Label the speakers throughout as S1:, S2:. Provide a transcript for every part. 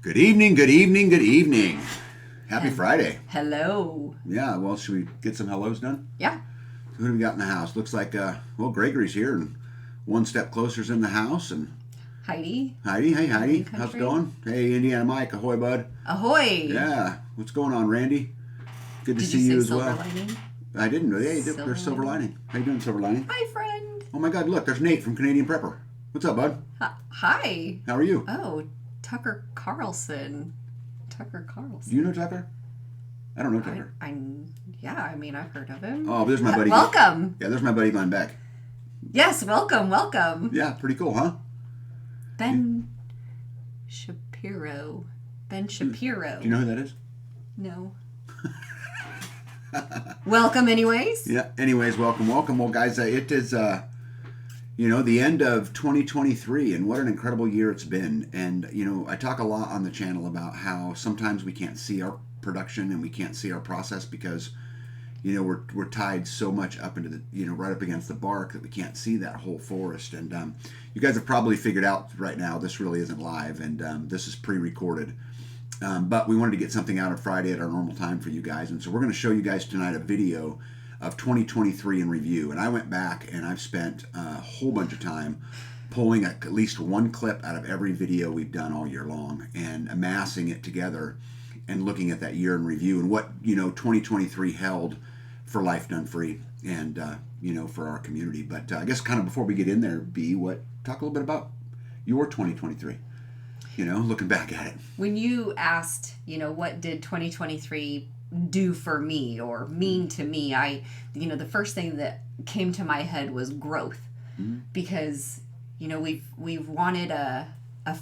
S1: Good evening, good evening, good evening. Happy Friday.
S2: Hello.
S1: Yeah, well, should we get some hellos done?
S2: Yeah.
S1: So who do we got in the house? Looks like, Gregory's here and one step closer's in the house. And
S2: Heidi.
S1: Heidi, hey Heidi,
S2: Country.
S1: how's it going? Hey, Indiana Mike, ahoy, bud.
S2: Ahoy.
S1: Yeah, what's going on, Randy? Good to
S2: Did
S1: see
S2: you
S1: you
S2: say
S1: as
S2: silver
S1: well.
S2: lining?
S1: I didn't know. Hey,
S2: Silver
S1: there's Silver Lining. How you doing, Silver Lining?
S2: Hi, friend.
S1: Oh my God, look, there's Nate from Canadian Prepper. What's up, bud?
S2: Hi.
S1: How are you?
S2: Oh, Tucker Carlson. Tucker Carlson.
S1: Do you know Tucker? I don't know Tucker.
S2: I mean, I've heard of him.
S1: Oh, there's my buddy.
S2: Welcome.
S1: Yeah, there's my buddy Glenn Beck.
S2: Yes, welcome.
S1: Yeah, pretty cool, huh?
S2: Ben Shapiro. Ben Shapiro.
S1: Do you know who that is?
S2: No. Welcome, anyways.
S1: Yeah. Anyways, welcome. Well, guys, it is, the end of 2023, and what an incredible year it's been. And, I talk a lot on the channel about how sometimes we can't see our production and we can't see our process because, we're tied so much up into the, right up against the bark that we can't see that whole forest. And you guys have probably figured out right now this really isn't live, and this is pre-recorded. But we wanted to get something out on Friday at our normal time for you guys. And so we're going to show you guys tonight a video of 2023 in review. And I went back and I've spent a whole bunch of time pulling at least one clip out of every video we've done all year long and amassing it together and looking at that year in review and what, 2023 held for Life Done Free and, for our community. But I guess kind of before we get in there, talk a little bit about your 2023. Looking back at it.
S2: When you asked, what did 2023 do for me or mean to me, the first thing that came to my head was growth. Mm-hmm. Because, we've wanted a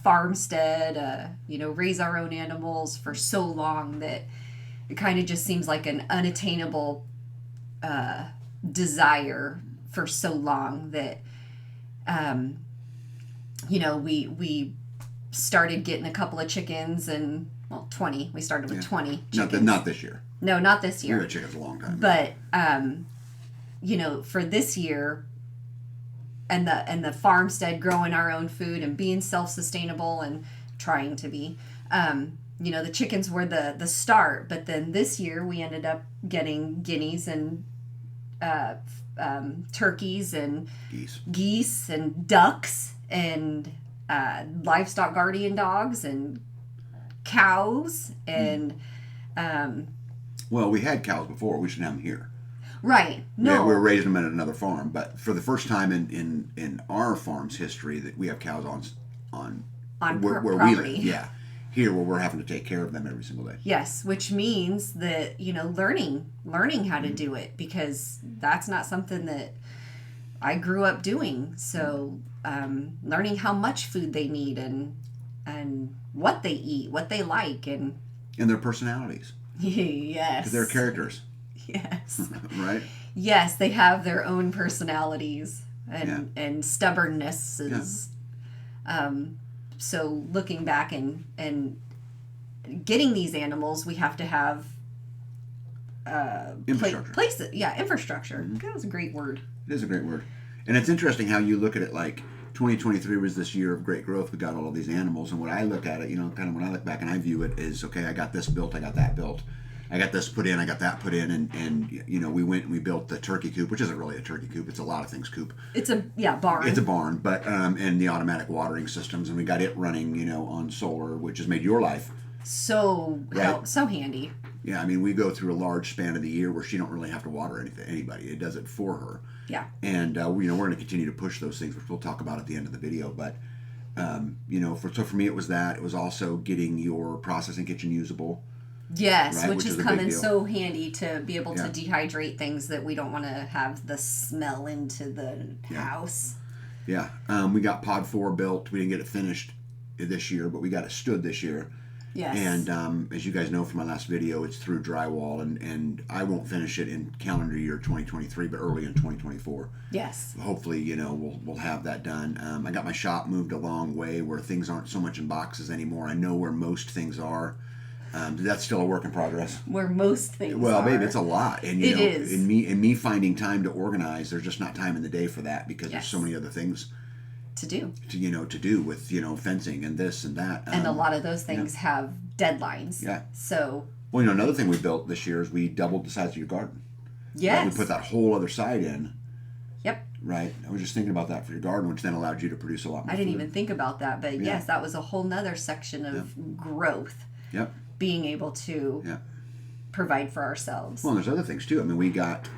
S2: farmstead, raise our own animals for so long that it kind of just seems like an unattainable desire for so long that, we started getting a couple of chickens and 20. We started with 20 chickens.
S1: Not this year.
S2: No, not this year.
S1: We had chickens a long time.
S2: But for this year and the farmstead, growing our own food and being self-sustainable and trying to be, the chickens were the start. But then this year we ended up getting guineas and turkeys and geese and ducks and livestock guardian dogs and cows and
S1: well, we had cows before. We should have them here.
S2: Right. No.
S1: Yeah, we were raising them at another farm, but for the first time in our farm's history, that we have cows on where
S2: property.
S1: We live. Yeah, here where we're having to take care of them every single day.
S2: Yes, which means that learning how to do it, because that's not something that I grew up doing. So learning how much food they need and what they eat, what they like, and
S1: their personalities.
S2: Yes.
S1: Because they're characters.
S2: Yes.
S1: Right?
S2: Yes, they have their own personalities and stubbornnesses. Yeah. So looking back and getting these animals, we have to have
S1: infrastructure.
S2: Infrastructure.
S1: Mm-hmm.
S2: That was a great word.
S1: It is a great word. And it's interesting how you look at it like 2023 was this year of great growth. We got all of these animals. And what I look at it, kind of when I look back and I view it is, okay, I got this built, I got that built. I got this put in, I got that put in. And we went and we built the turkey coop, which isn't really a turkey coop. It's a lot of things coop.
S2: It's a barn.
S1: It's a barn, but and the automatic watering systems. And we got it running, on solar, which has made your life
S2: so handy.
S1: Yeah, I mean, we go through a large span of the year where she don't really have to water anybody. It does it for her.
S2: Yeah.
S1: And we're going to continue to push those things, which we'll talk about at the end of the video. But for me, it was that. It was also getting your processing kitchen usable.
S2: Yes,
S1: right?
S2: which is coming so handy to be able to dehydrate things that we don't want to have the smell into the house.
S1: Yeah. We got Pod 4 built. We didn't get it finished this year, but we got it stood this year.
S2: Yes.
S1: And as you guys know from my last video, it's through drywall, and I won't finish it in calendar year 2023, but early in 2024.
S2: Yes.
S1: Hopefully, we'll have that done. I got my shop moved a long way where things aren't so much in boxes anymore. I know where most things are. That's still a work in progress.
S2: Where most things
S1: Well,
S2: are.
S1: babe, it's a lot. And
S2: it is.
S1: In me finding time to organize, there's just not time in the day for that because there's so many other things
S2: to do.
S1: To do with fencing and this and that.
S2: And a lot of those things have deadlines.
S1: Yeah.
S2: So.
S1: Well, another thing we built this year is we doubled the size of your garden.
S2: Yes.
S1: We put that whole other side in.
S2: Yep.
S1: Right. I was just thinking about that for your garden, which then allowed you to produce a lot more.
S2: I didn't
S1: food.
S2: even think about that, but yes, that was a whole nother section of growth.
S1: Yep.
S2: Being able to provide for ourselves.
S1: Well, and there's other things too. I mean, we got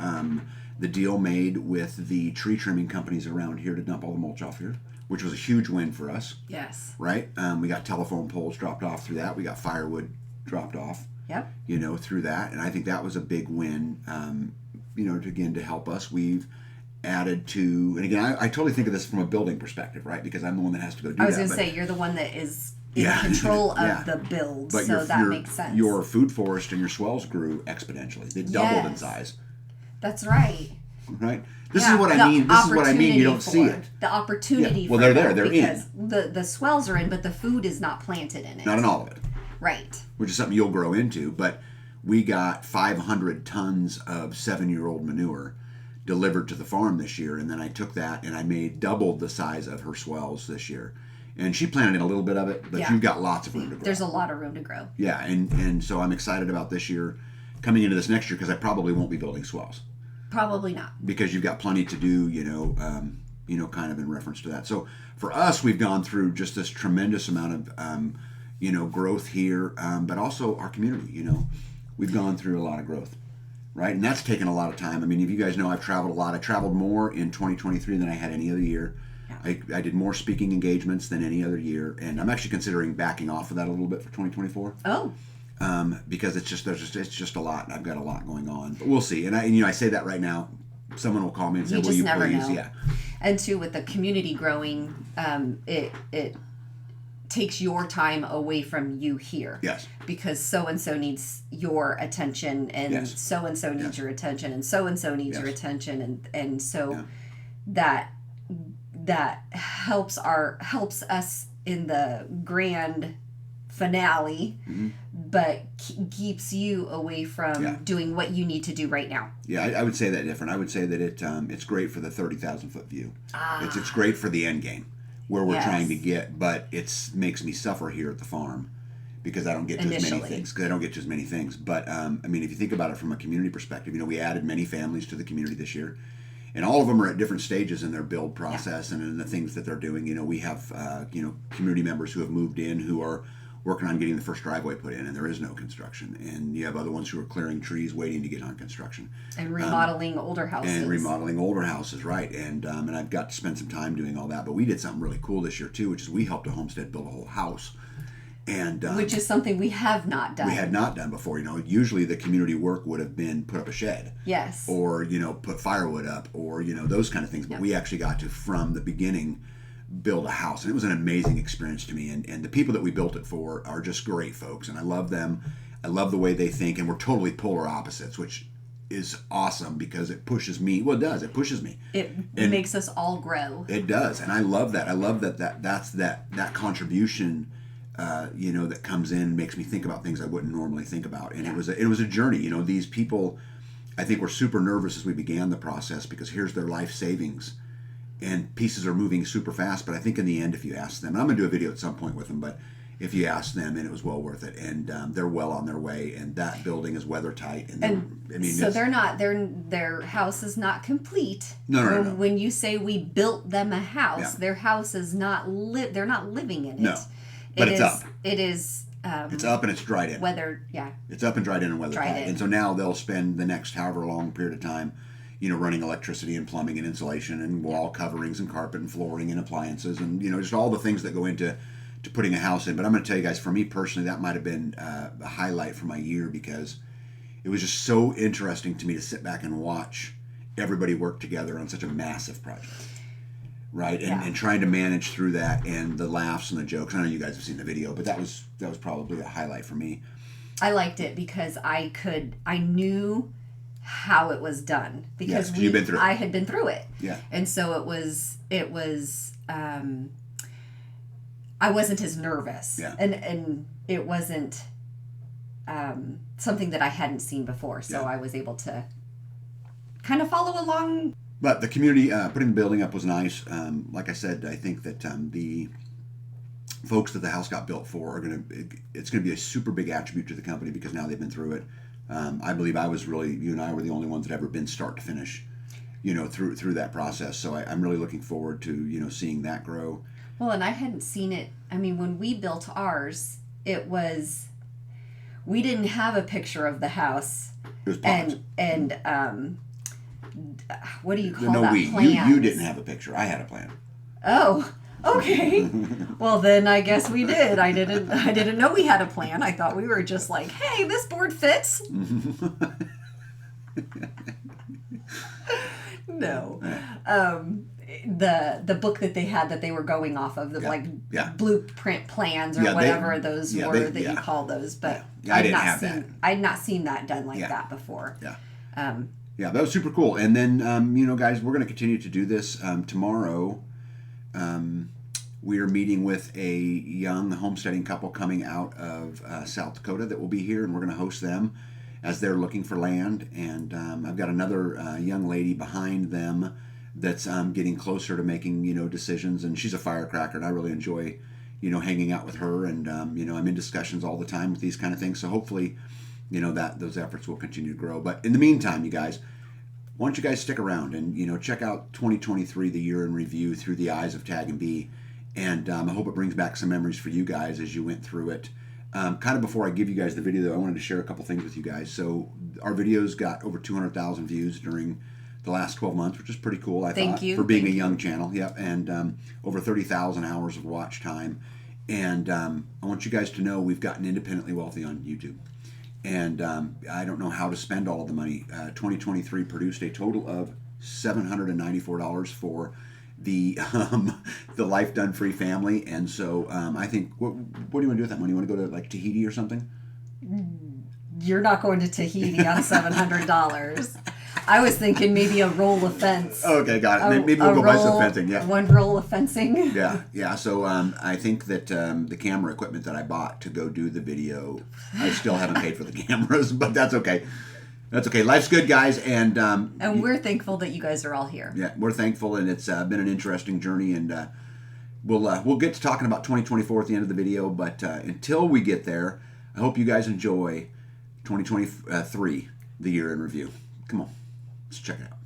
S1: the deal made with the tree trimming companies around here to dump all the mulch off here, which was a huge win for us.
S2: Yes.
S1: Right. We got telephone poles dropped off through that. We got firewood dropped off.
S2: Yep.
S1: Through that, and I think that was a big win. To help us, we've added to, and again, I totally think of this from a building perspective, right? Because I'm the one that has to go do that.
S2: I was going to say, you're the one that is in control of the build,
S1: but
S2: so that makes sense.
S1: Your food forest and your swells grew exponentially. They doubled in size.
S2: That's right.
S1: Right? This is what I mean. This is what I mean. You don't see it.
S2: The opportunity
S1: Well,
S2: for
S1: they're
S2: because
S1: in.
S2: The swells are in, but the food is not planted in it.
S1: Not in all of it.
S2: Right.
S1: Which is something you'll grow into, but we got 500 tons of 7-year-old manure delivered to the farm this year, and then I took that and I made doubled the size of her swells this year. And she planted in a little bit of it, but you've got lots of room to grow.
S2: There's a lot of room to grow.
S1: Yeah, and so I'm excited about this year, coming into this next year, because I probably won't be building swells.
S2: Probably not.
S1: Because you've got plenty to do, kind of in reference to that. So for us, we've gone through just this tremendous amount of, growth here, but also our community, We've gone through a lot of growth, right? And that's taken a lot of time. I mean, if you guys know, I've traveled a lot. I traveled more in 2023 than I had any other year. Yeah. I did more speaking engagements than any other year, and I'm actually considering backing off of that a little bit for 2024.
S2: Oh.
S1: Because it's just a lot, and I've got a lot going on. But we'll see. And I say that right now. Someone will call me and say, "Will you
S2: never
S1: please?"
S2: know.
S1: Yeah.
S2: And too, with the community growing, it takes your time away from you here.
S1: Yes.
S2: Because so and so needs your attention, and so and so needs your attention, and so needs your attention, and so that helps us in the grand finale, but keeps you away from doing what you need to do right now.
S1: Yeah, I would say that different. I would say that it's great for the 30,000-foot view. It's great for the end game where we're trying to get, but it makes me suffer here at the farm because I don't get to as many things. But I mean, if you think about it from a community perspective, we added many families to the community this year. And all of them are at different stages in their build process and in the things that they're doing. We have, community members who have moved in who are working on getting the first driveway put in, and there is no construction. And you have other ones who are clearing trees waiting to get on construction.
S2: And remodeling older houses.
S1: Right. And I've got to spend some time doing all that. But we did something really cool this year, too, which is we helped a homestead build a whole house. And
S2: which is something we have not done.
S1: We had not done before. Usually the community work would have been put up a shed.
S2: Yes.
S1: Or, put firewood up or, those kind of things. But we actually got to, from the beginning, build a house. And it was an amazing experience to me. And the people that we built it for are just great folks. And I love them. I love the way they think. And we're totally polar opposites, which is awesome because it pushes me. Well, it does. It pushes me.
S2: It makes us all grow.
S1: It does. And I love that. I love that's that contribution that comes in and makes me think about things I wouldn't normally think about. And it was a journey. These people, I think, were super nervous as we began the process because here's their life savings and pieces are moving super fast. But I think in the end, if you ask them, and I'm going to do a video at some point with them, but if you ask them, and it was well worth it, and they're well on their way, and that building is weather tight.
S2: Their house is not complete.
S1: No.
S2: When you say we built them a house, their house is not they're not living in it.
S1: No. But it's up.
S2: It is.
S1: It's up and it's dried in. It's up and dried in and weather tight. And so now they'll spend the next however long period of time, running electricity and plumbing and insulation and wall coverings and carpet and flooring and appliances and, just all the things that go into putting a house in. But I'm going to tell you guys, for me personally, that might have been a highlight for my year because it was just so interesting to me to sit back and watch everybody work together on such a massive project. Right, and trying to manage through that and the laughs and the jokes. I know you guys have seen the video, but that was probably a highlight for me.
S2: I liked it because I knew how it was done because
S1: you've been through it.
S2: I had been through it.
S1: Yeah,
S2: and so it was. I wasn't as nervous.
S1: Yeah,
S2: and it wasn't something that I hadn't seen before, so I was able to kind of follow along
S1: But the community putting the building up was nice. Like I said, I think that the folks that the house got built for are it's going to be a super big attribute to the company because now they've been through it. I believe you and I were the only ones that ever been start to finish, through that process. So I'm really looking forward to, seeing that grow.
S2: Well, and I hadn't seen it. I mean, when we built ours, we didn't have a picture of the house.
S1: It was pods.
S2: And what do you call
S1: No,
S2: that?
S1: you didn't have a picture. I had a plan.
S2: Oh, okay. Well, then I guess we did. I didn't know we had a plan. I thought we were just like, hey, this board fits. No. The book that they had that they were going off of, blueprint plans or whatever those were that you call those. But
S1: I didn't have that.
S2: I'd not seen that done like that before.
S1: Yeah. Yeah, that was super cool. And then, guys, we're going to continue to do this. Tomorrow, we are meeting with a young homesteading couple coming out of South Dakota that will be here, and we're going to host them as they're looking for land. And I've got another young lady behind them that's getting closer to making, decisions. And she's a firecracker, and I really enjoy, hanging out with her. And, I'm in discussions all the time with these kind of things. So hopefully, that those efforts will continue to grow. But in the meantime, you guys, why don't you guys stick around and, check out 2023, the year in review through the eyes of Tag and Bee. And I hope it brings back some memories for you guys as you went through it. Kind of before I give you guys the video, though, I wanted to share a couple things with you guys. So our videos got over 200,000 views during the last 12 months, which is pretty cool, I thought, for being a young channel. Yep, and over 30,000 hours of watch time. And I want you guys to know we've gotten independently wealthy on YouTube. And I don't know how to spend all of the money. 2023 produced a total of $794 for the Life Done Free family. And so I think, what do you want to do with that money? You want to go to like Tahiti or something?
S2: You're not going to Tahiti on $700. I was thinking maybe a roll of fence.
S1: Okay, got it. Maybe we'll go buy some fencing. Yeah,
S2: one roll of fencing.
S1: Yeah. So I think that the camera equipment that I bought to go do the video, I still haven't paid for the cameras, but that's okay. That's okay. Life's good, guys, and
S2: we're thankful that you guys are all here.
S1: Yeah, we're thankful, and it's been an interesting journey, and we'll get to talking about 2024 at the end of the video. But until we get there, I hope you guys enjoy 2023, the year in review. Come on. Let's check it out.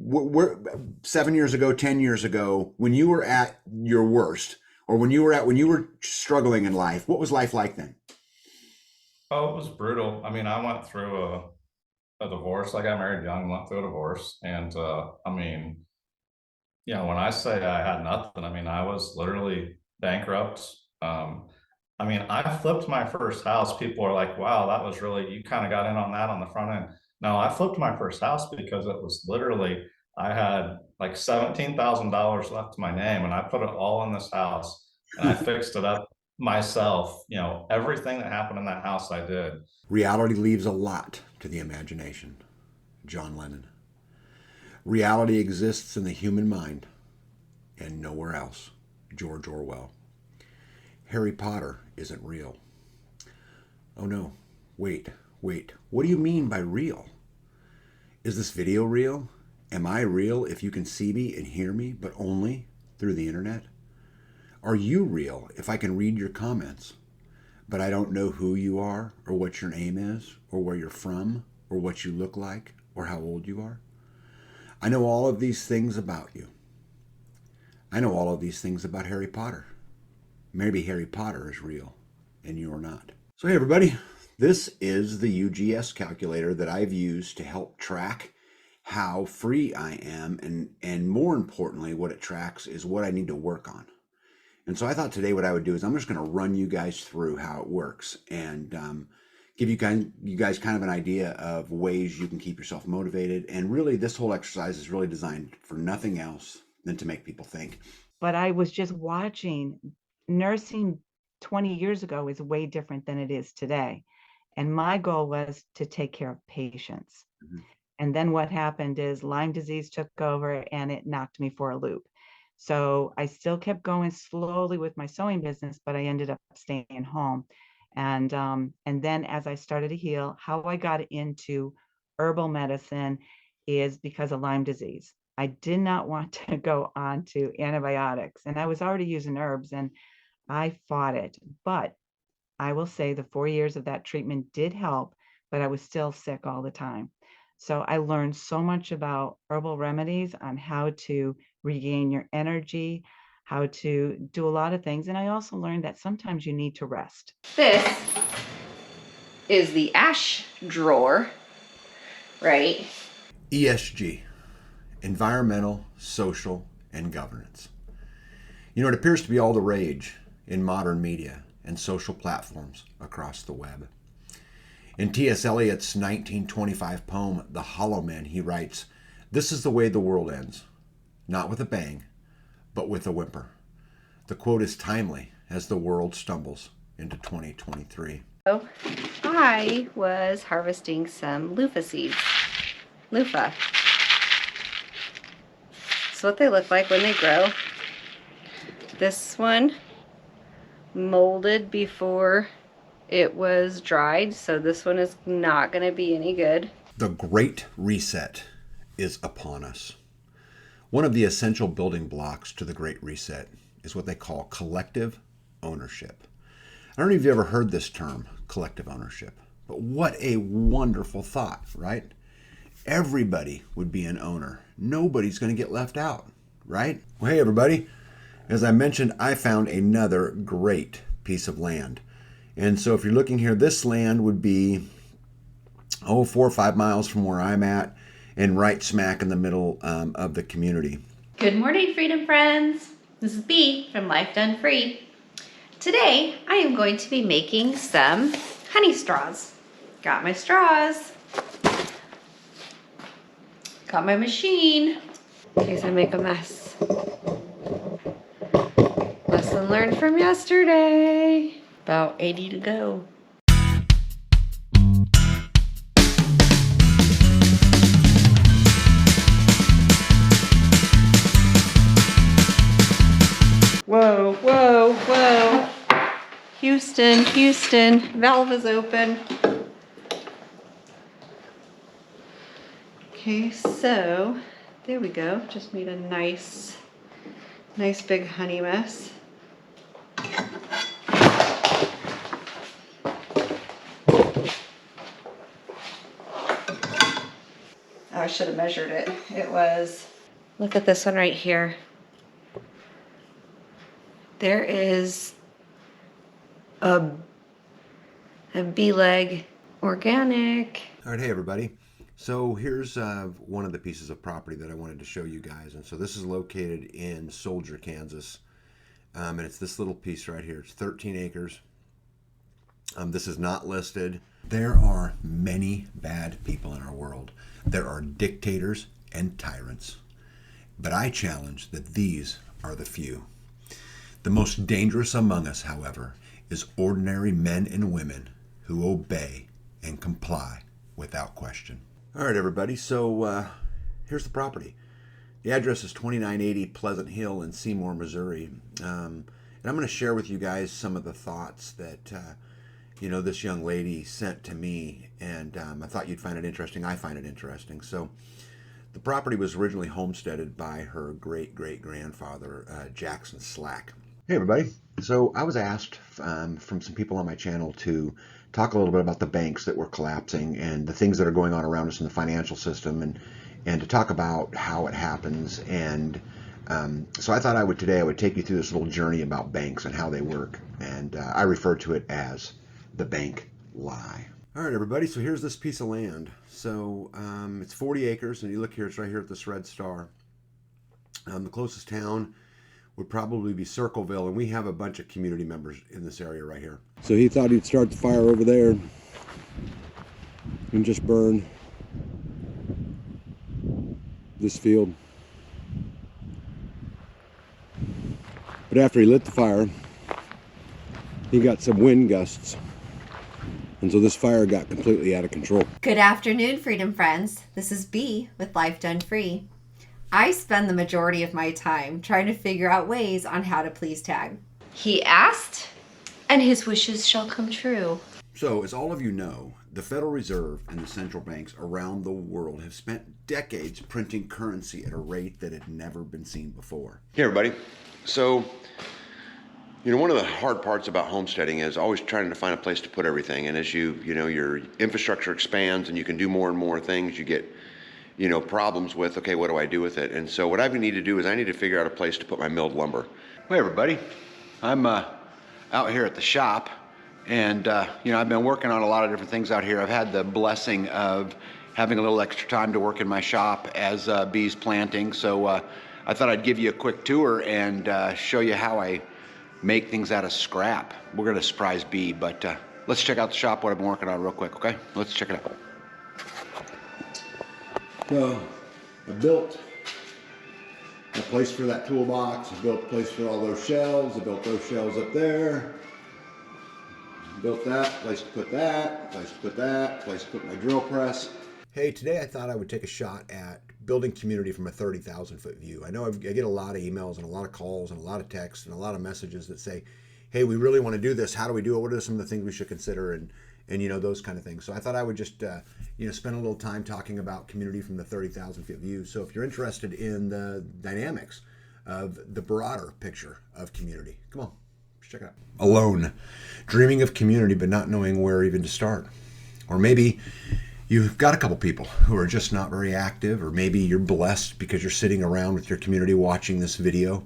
S1: We're 7 years ago, 10 years ago, when you were at your worst, or when you were struggling in life, what was life like then?
S3: Oh, it was brutal. I mean, I went through a divorce. I got married young, went through a divorce. And when I say I had nothing, I mean, I was literally bankrupt. I flipped my first house. People are like, wow, that was really, you kind of got in on that on the front end. No, I flipped my first house because it was literally, I had like $17,000 left to my name, and I put it all in this house, and I fixed it up myself. Everything that happened in that house, I did.
S1: Reality leaves a lot to the imagination. John Lennon. Reality exists in the human mind and nowhere else. George Orwell. Harry Potter isn't real. Oh no, wait. What do you mean by real? Is this video real? Am I real if you can see me and hear me, but only through the internet? Are you real if I can read your comments, but I don't know who you are, or what your name is, or where you're from, or what you look like, or how old you are? I know all of these things about you. I know all of these things about Harry Potter. Maybe Harry Potter is real, and you're not. So hey everybody, this is the UGS calculator that I've used to help track how free I am, and more importantly, what it tracks is what I need to work on. And so I thought today what I would do is I'm just going to run you guys through how it works and give you guys kind of an idea of ways you can keep yourself motivated. And really, this whole exercise is really designed for nothing else than to make people think.
S4: But I was just watching, nursing 20 years ago is way different than it is today. And my goal was to take care of patients. And then what happened is Lyme disease took over and it knocked me for a loop. So I still kept going slowly with my sewing business, but I ended up staying home. And then as I started to heal, how I got into herbal medicine is because of Lyme disease. I did not want to go on to antibiotics, and I was already using herbs, and I fought it. But I will say the 4 years of that treatment did help, but I was still sick all the time. So I learned so much about herbal remedies on how to regain your energy, how to do a lot of things. And I also learned that sometimes you need to rest.
S2: This is the ash drawer, right?
S1: ESG, environmental, social, and governance. You know, it appears to be all the rage in modern media and social platforms across the web. In T.S. Eliot's 1925 poem, The Hollow Man, he writes, "This is the way the world ends, not with a bang, but with a whimper." The quote is timely as the world stumbles into 2023.
S2: So I was harvesting some loofah seeds. Loofah. That's what they look like when they grow. This one molded before it was dried, so this one is not going to be any good.
S1: The Great Reset is upon us. One of the essential building blocks to the Great Reset is what they call collective ownership. I don't know if you've ever heard this term, collective ownership, but what a wonderful thought, right? Everybody would be an owner. Nobody's going to get left out, right? Well, hey, everybody. As I mentioned, I found another great piece of land. And so if you're looking here, this land would be, 4 or 5 miles from where I'm at and right smack in the middle of the community.
S5: Good morning, Freedom Friends. This is Bee from Life Done Free. Today, I am going to be making some honey straws. Got my straws. Got my machine. In case I make a mess. Lesson learned from yesterday. About 80 to go.
S2: Whoa, whoa, whoa. Houston, Houston, valve is open. Okay, so there we go. Just made a nice big honey mess. Oh, I should have measured it. It was, look at this one right here. There is a bee leg organic.
S1: All right, hey everybody. So here's one of the pieces of property that I wanted to show you guys. And so this is located in Soldier, Kansas. And it's this little piece right here. It's 13 acres. This is not listed. There are many bad people in our world. There are dictators and tyrants. But I challenge that these are the few. The most dangerous among us, however, is ordinary men and women who obey and comply without question. All right, everybody. So here's the property. The address is 2980 Pleasant Hill in Seymour, Missouri. And I'm going to share with you guys some of the thoughts that this young lady sent to me, and I thought you'd find it interesting. I find it interesting. So the property was originally homesteaded by her great-great-grandfather, Jackson Slack. Hey, everybody. So I was asked from some people on my channel to talk a little bit about the banks that were collapsing and the things that are going on around us in the financial system, and to talk about how it happens. And so I thought today I would take you through this little journey about banks and how they work. And I refer to it as the bank lie. All right, everybody. So here's this piece of land. So it's 40 acres, and you look here, it's right here at this red star. The closest town would probably be Circleville, and we have a bunch of community members in this area right here. So he thought he'd start the fire over there and just burn this field. But after he lit the fire, he got some wind gusts, And so this fire got completely out of control.
S2: Good afternoon, Freedom Friends. This is Bee with Life Done Free. I spend the majority of my time trying to figure out ways on how to please Tag. He asked, and his wishes shall come true.
S1: So, as all of you know, the Federal Reserve and the central banks around the world have spent decades printing currency at a rate that had never been seen before.
S6: Hey everybody. So, one of the hard parts about homesteading is always trying to find a place to put everything. And as your infrastructure expands and you can do more and more things, you get, problems with, okay, what do I do with it? And so what I need to do is I need to figure out a place to put my milled lumber. Hey everybody. I'm out here at the shop. And, I've been working on a lot of different things out here. I've had the blessing of having a little extra time to work in my shop as Bee's planting. So I thought I'd give you a quick tour and show you how I make things out of scrap. We're going to surprise Bee, but let's check out the shop, what I've been working on real quick, okay? Let's check it out.
S1: So, I built a place for that toolbox. I built a place for all those shelves. I built those shelves up there. Built that, place to put that, place to put that, place to put my drill press. Hey, today I thought I would take a shot at building community from a 30,000 foot view. I know I get a lot of emails and a lot of calls and a lot of texts and a lot of messages that say, hey, we really want to do this. How do we do it? What are some of the things we should consider? And those kind of things. So I thought I would just, spend a little time talking about community from the 30,000 foot view. So if you're interested in the dynamics of the broader picture of community, come on. Check it out. Alone, dreaming of community but not knowing where even to start. Or maybe you've got a couple people who are just not very active, or maybe you're blessed because you're sitting around with your community watching this video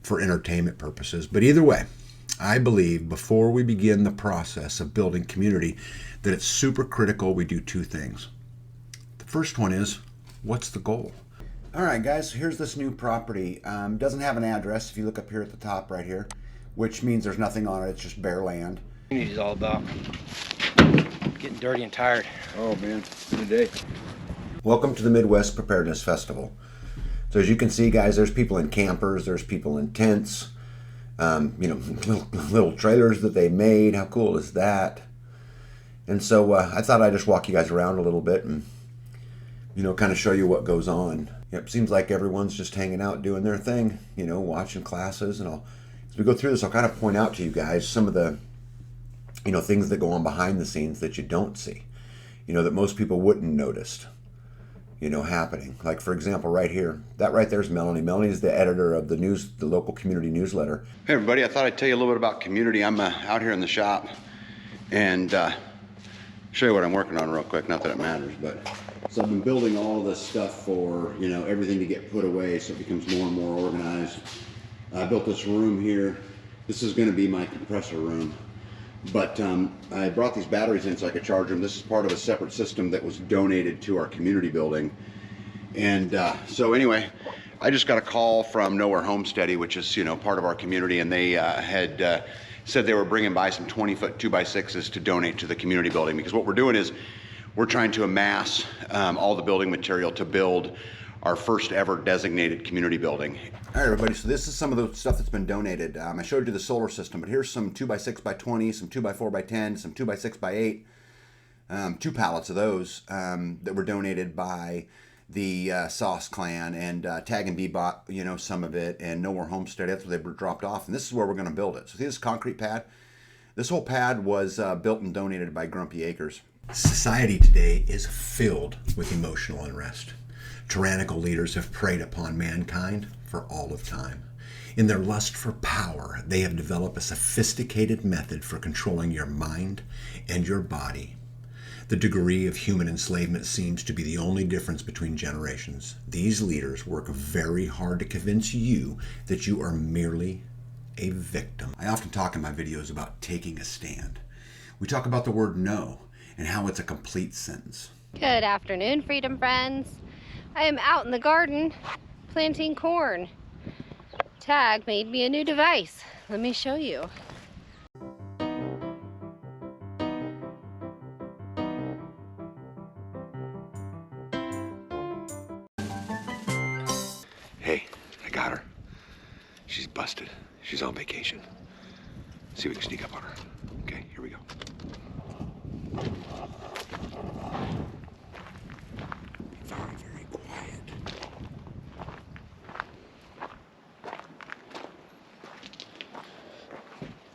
S1: for entertainment purposes. But either way, I believe before we begin the process of building community that it's super critical we do two things. The first one is, what's the goal? All right, guys, so here's this new property. Doesn't have an address if you look up here at the top right here, which means there's nothing on it. It's just bare land.
S7: Community is all about getting dirty and tired.
S6: Oh man, good day.
S1: Welcome to the Midwest Preparedness Festival. So as you can see, guys, there's people in campers, there's people in tents, little trailers that they made. How cool is that? And so I thought I'd just walk you guys around a little bit and, kind of show you what goes on. Yep, seems like everyone's just hanging out doing their thing, watching classes and all. As we go through this, I'll kind of point out to you guys some of the, things that go on behind the scenes that you don't see, that most people wouldn't notice, happening. Like, for example, right here, that right there's Melanie. Melanie is the editor of the local community newsletter.
S6: Hey everybody, I thought I'd tell you a little bit about community. I'm out here in the shop and show you what I'm working on real quick. Not that it matters, but so I've been building all of this stuff for, everything to get put away so it becomes more and more organized. I built this room here. This is going to be my compressor room. But I brought these batteries in so I could charge them. This is part of a separate system that was donated to our community building. And so anyway, I just got a call from Nowhere Homesteady, which is, part of our community. And they had said they were bringing by some 20-foot 2x6s to donate to the community building. Because what we're doing is we're trying to amass all the building material to build our first ever designated community building.
S1: All right, everybody, so this is some of the stuff that's been donated. I showed you the solar system, but here's some 2x6x20, some 2x4x10, some 2x6x8, 2 pallets of those that were donated by the Sauce Clan, and Tag and Bee bought, some of it, and Nowhere Homestead, that's where they were dropped off, and this is where we're going to build it. So see this concrete pad? This whole pad was built and donated by Grumpy Acres. Society today is filled with emotional unrest. Tyrannical leaders have preyed upon mankind for all of time. In their lust for power, they have developed a sophisticated method for controlling your mind and your body. The degree of human enslavement seems to be the only difference between generations. These leaders work very hard to convince you that you are merely a victim. I often talk in my videos about taking a stand. We talk about the word no and how it's a complete sentence.
S5: Good afternoon, Freedom Friends. I am out in the garden planting corn. Tag made me a new device. Let me show you.
S6: Hey, I got her. She's busted. She's on vacation. See if we can sneak up on her. Okay, here we go.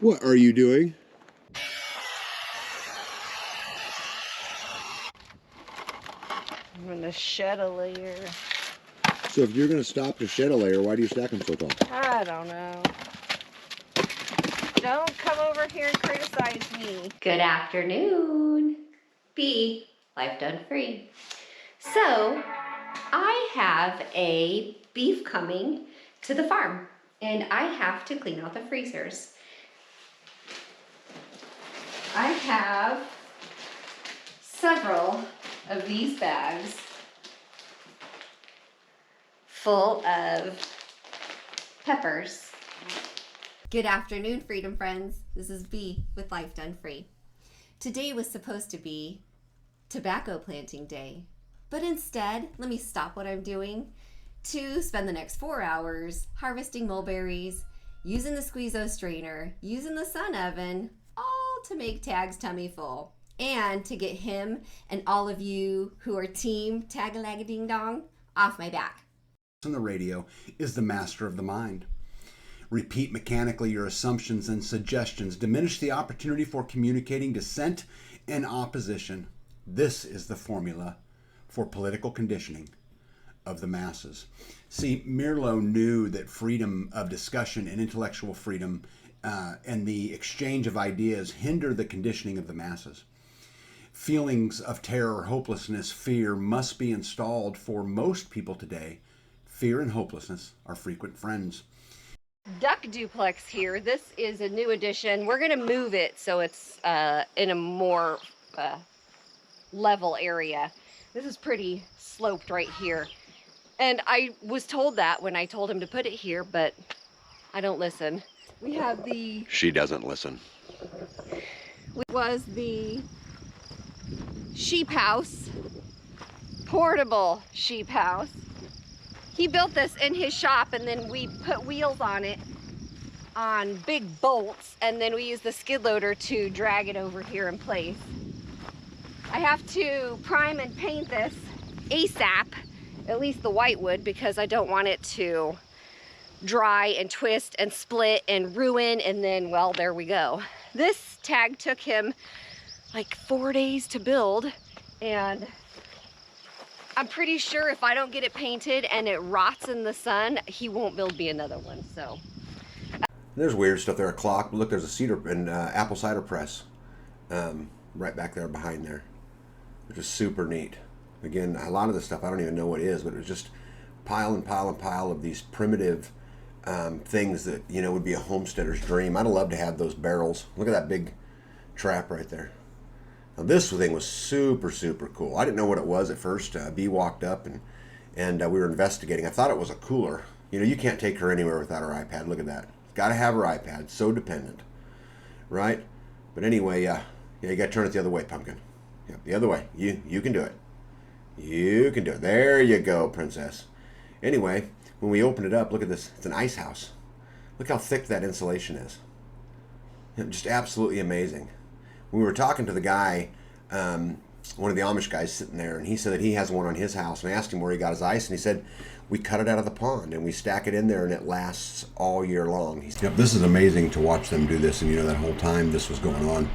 S6: What are you doing?
S8: I'm gonna shed a layer.
S6: So if you're gonna stop to shed a layer, why do you stack them so tall?
S8: I don't know. Don't come over here and criticize me.
S5: Good afternoon. B, Life Done Free. So, I have a beef coming to the farm and I have to clean out the freezers. I have several of these bags full of peppers.
S2: Good afternoon, Freedom Friends. This is B with Life Done Free. Today was supposed to be tobacco planting day, but instead, let me stop what I'm doing to spend the next 4 hours harvesting mulberries, using the Squeezo strainer, using the sun oven, all to make Tag's tummy full, and to get him and all of you who are team Tag-a-lag-a-ding-dong off my back.
S1: On the radio is the master of the mind. Repeat mechanically your assumptions and suggestions. Diminish the opportunity for communicating dissent and opposition. This is the formula for political conditioning of the masses. See, Mirlo knew that freedom of discussion and intellectual freedom and the exchange of ideas hinder the conditioning of the masses. Feelings of terror, hopelessness, fear must be installed for most people today. Fear and hopelessness are frequent friends.
S8: Duck duplex here. This is a new addition. We're gonna move it so it's in a more level area. This is pretty sloped right here. And I was told that when I told him to put it here, but I don't listen. We have the...
S6: She doesn't listen.
S8: was the sheep house, portable sheep house. He built this in his shop and then we put wheels on it on big bolts and then we use the skid loader to drag it over here in place. I have to prime and paint this ASAP, at least the whitewood, because I don't want it to dry and twist and split and ruin and then, well, there we go. This Tag took him like 4 days to build and I'm pretty sure if I don't get it painted and it rots in the sun, he won't build me another one, so.
S6: There's weird stuff there, a clock, but look, there's a cedar and apple cider press right back there behind there, which is super neat. Again, a lot of this stuff I don't even know what it is, but it was just pile and pile and pile of these primitive things that, you know, would be a homesteader's dream. I'd love to have those barrels. Look at that big trap right there. Now this thing was super, super cool. I didn't know what it was at first. B walked up and we were investigating. I thought it was a cooler. You know, you can't take her anywhere without her iPad. Look at that. Got to have her iPad. So dependent, right? But anyway, yeah, you got to turn it the other way, Pumpkin. Yeah, the other way. You can do it. You can do it. There you go, Princess. Anyway, when we open it up, look at this. It's an ice house. Look how thick that insulation is. Just absolutely amazing. We were talking to the guy, one of the Amish guys sitting there, and he said that he has one on his house. And I asked him where he got his ice, and he said, we cut it out of the pond, and we stack it in there, and it lasts all year long. Yep, this is amazing to watch them do this, and you know, that whole time this was going on,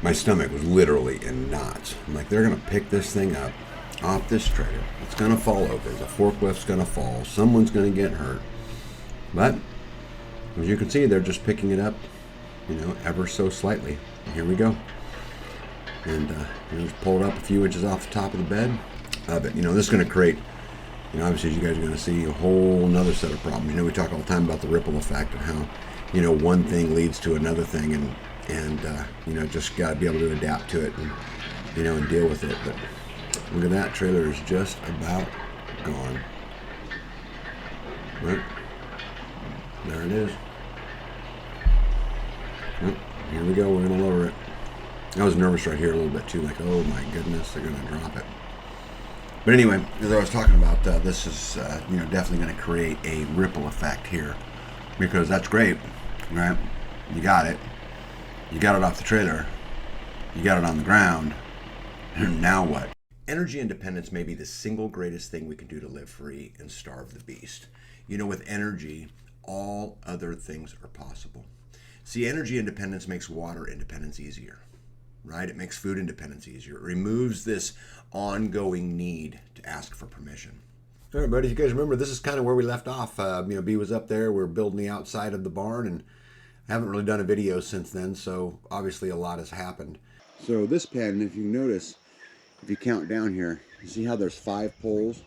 S6: my stomach was literally in knots. I'm like, they're going to pick this thing up off this trailer. It's going to fall over. The forklift's going to fall. Someone's going to get hurt. But, as you can see, they're just picking it up, you know, ever so slightly. Here we go. And just pull it up a few inches off the top of the bed of it. You know, this is going to create, you know, obviously you guys are going to see a whole nother set of problems. You know, we talk all the time about the ripple effect and how, you know, one thing leads to another thing, and you know, just got to be able to adapt to it and, you know, and deal with it. But look at that, trailer is just about gone. Right? There it is. Yep. Here we go, we're going to lower it. I was nervous right here a little bit too, like, oh my goodness, they're going to drop it. But anyway, as I was talking about, this is, you know, definitely going to create a ripple effect here, because that's great, right? You got it. You got it off the trailer. You got it on the ground. Now what? Energy independence may be the single greatest thing we can do to live free and starve the beast. You know, with energy, all other things are possible.
S9: See, energy independence makes water independence easier, right? It makes food independence easier. It removes this ongoing need to ask for permission. All right, buddy, you guys remember, this is kind of where we left off. B was up there. We're building the outside of the barn, and I haven't really done a video since then, so obviously a lot has happened.
S6: So this pen, if you notice, if you count down here, you see how there's 5 poles,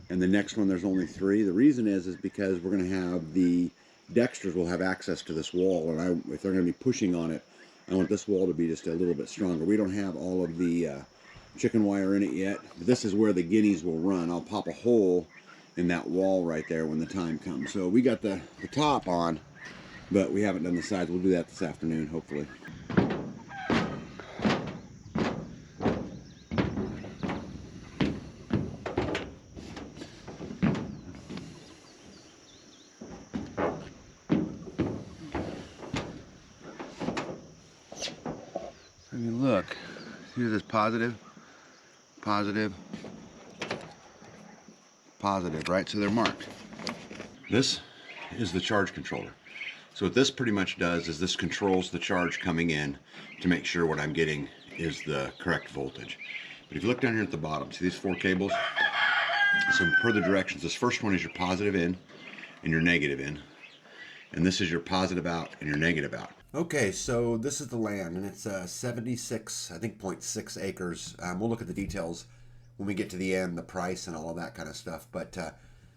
S6: and the next one there's only 3. The reason is because we're going to have the Dexters will have access to this wall, and if they're going to be pushing on it, I want this wall to be just a little bit stronger. We don't have all of the chicken wire in it yet. This is where the guineas will run. I'll pop a hole in that wall right there when the time comes. So we got the top on, but we haven't done the sides. We'll do that this afternoon, hopefully. I mean, look, here's this positive, positive, positive, right? So they're marked. This is the charge controller. So what this pretty much does is this controls the charge coming in to make sure what I'm getting is the correct voltage. But if you look down here at the bottom, see these 4 cables? So per the directions, this first one is your positive in and your negative in. And this is your positive out and your negative out.
S9: Okay, so this is the land, and it's 76, I think 0.6 acres. We'll look at the details when we get to the end, the price and all of that kind of stuff. But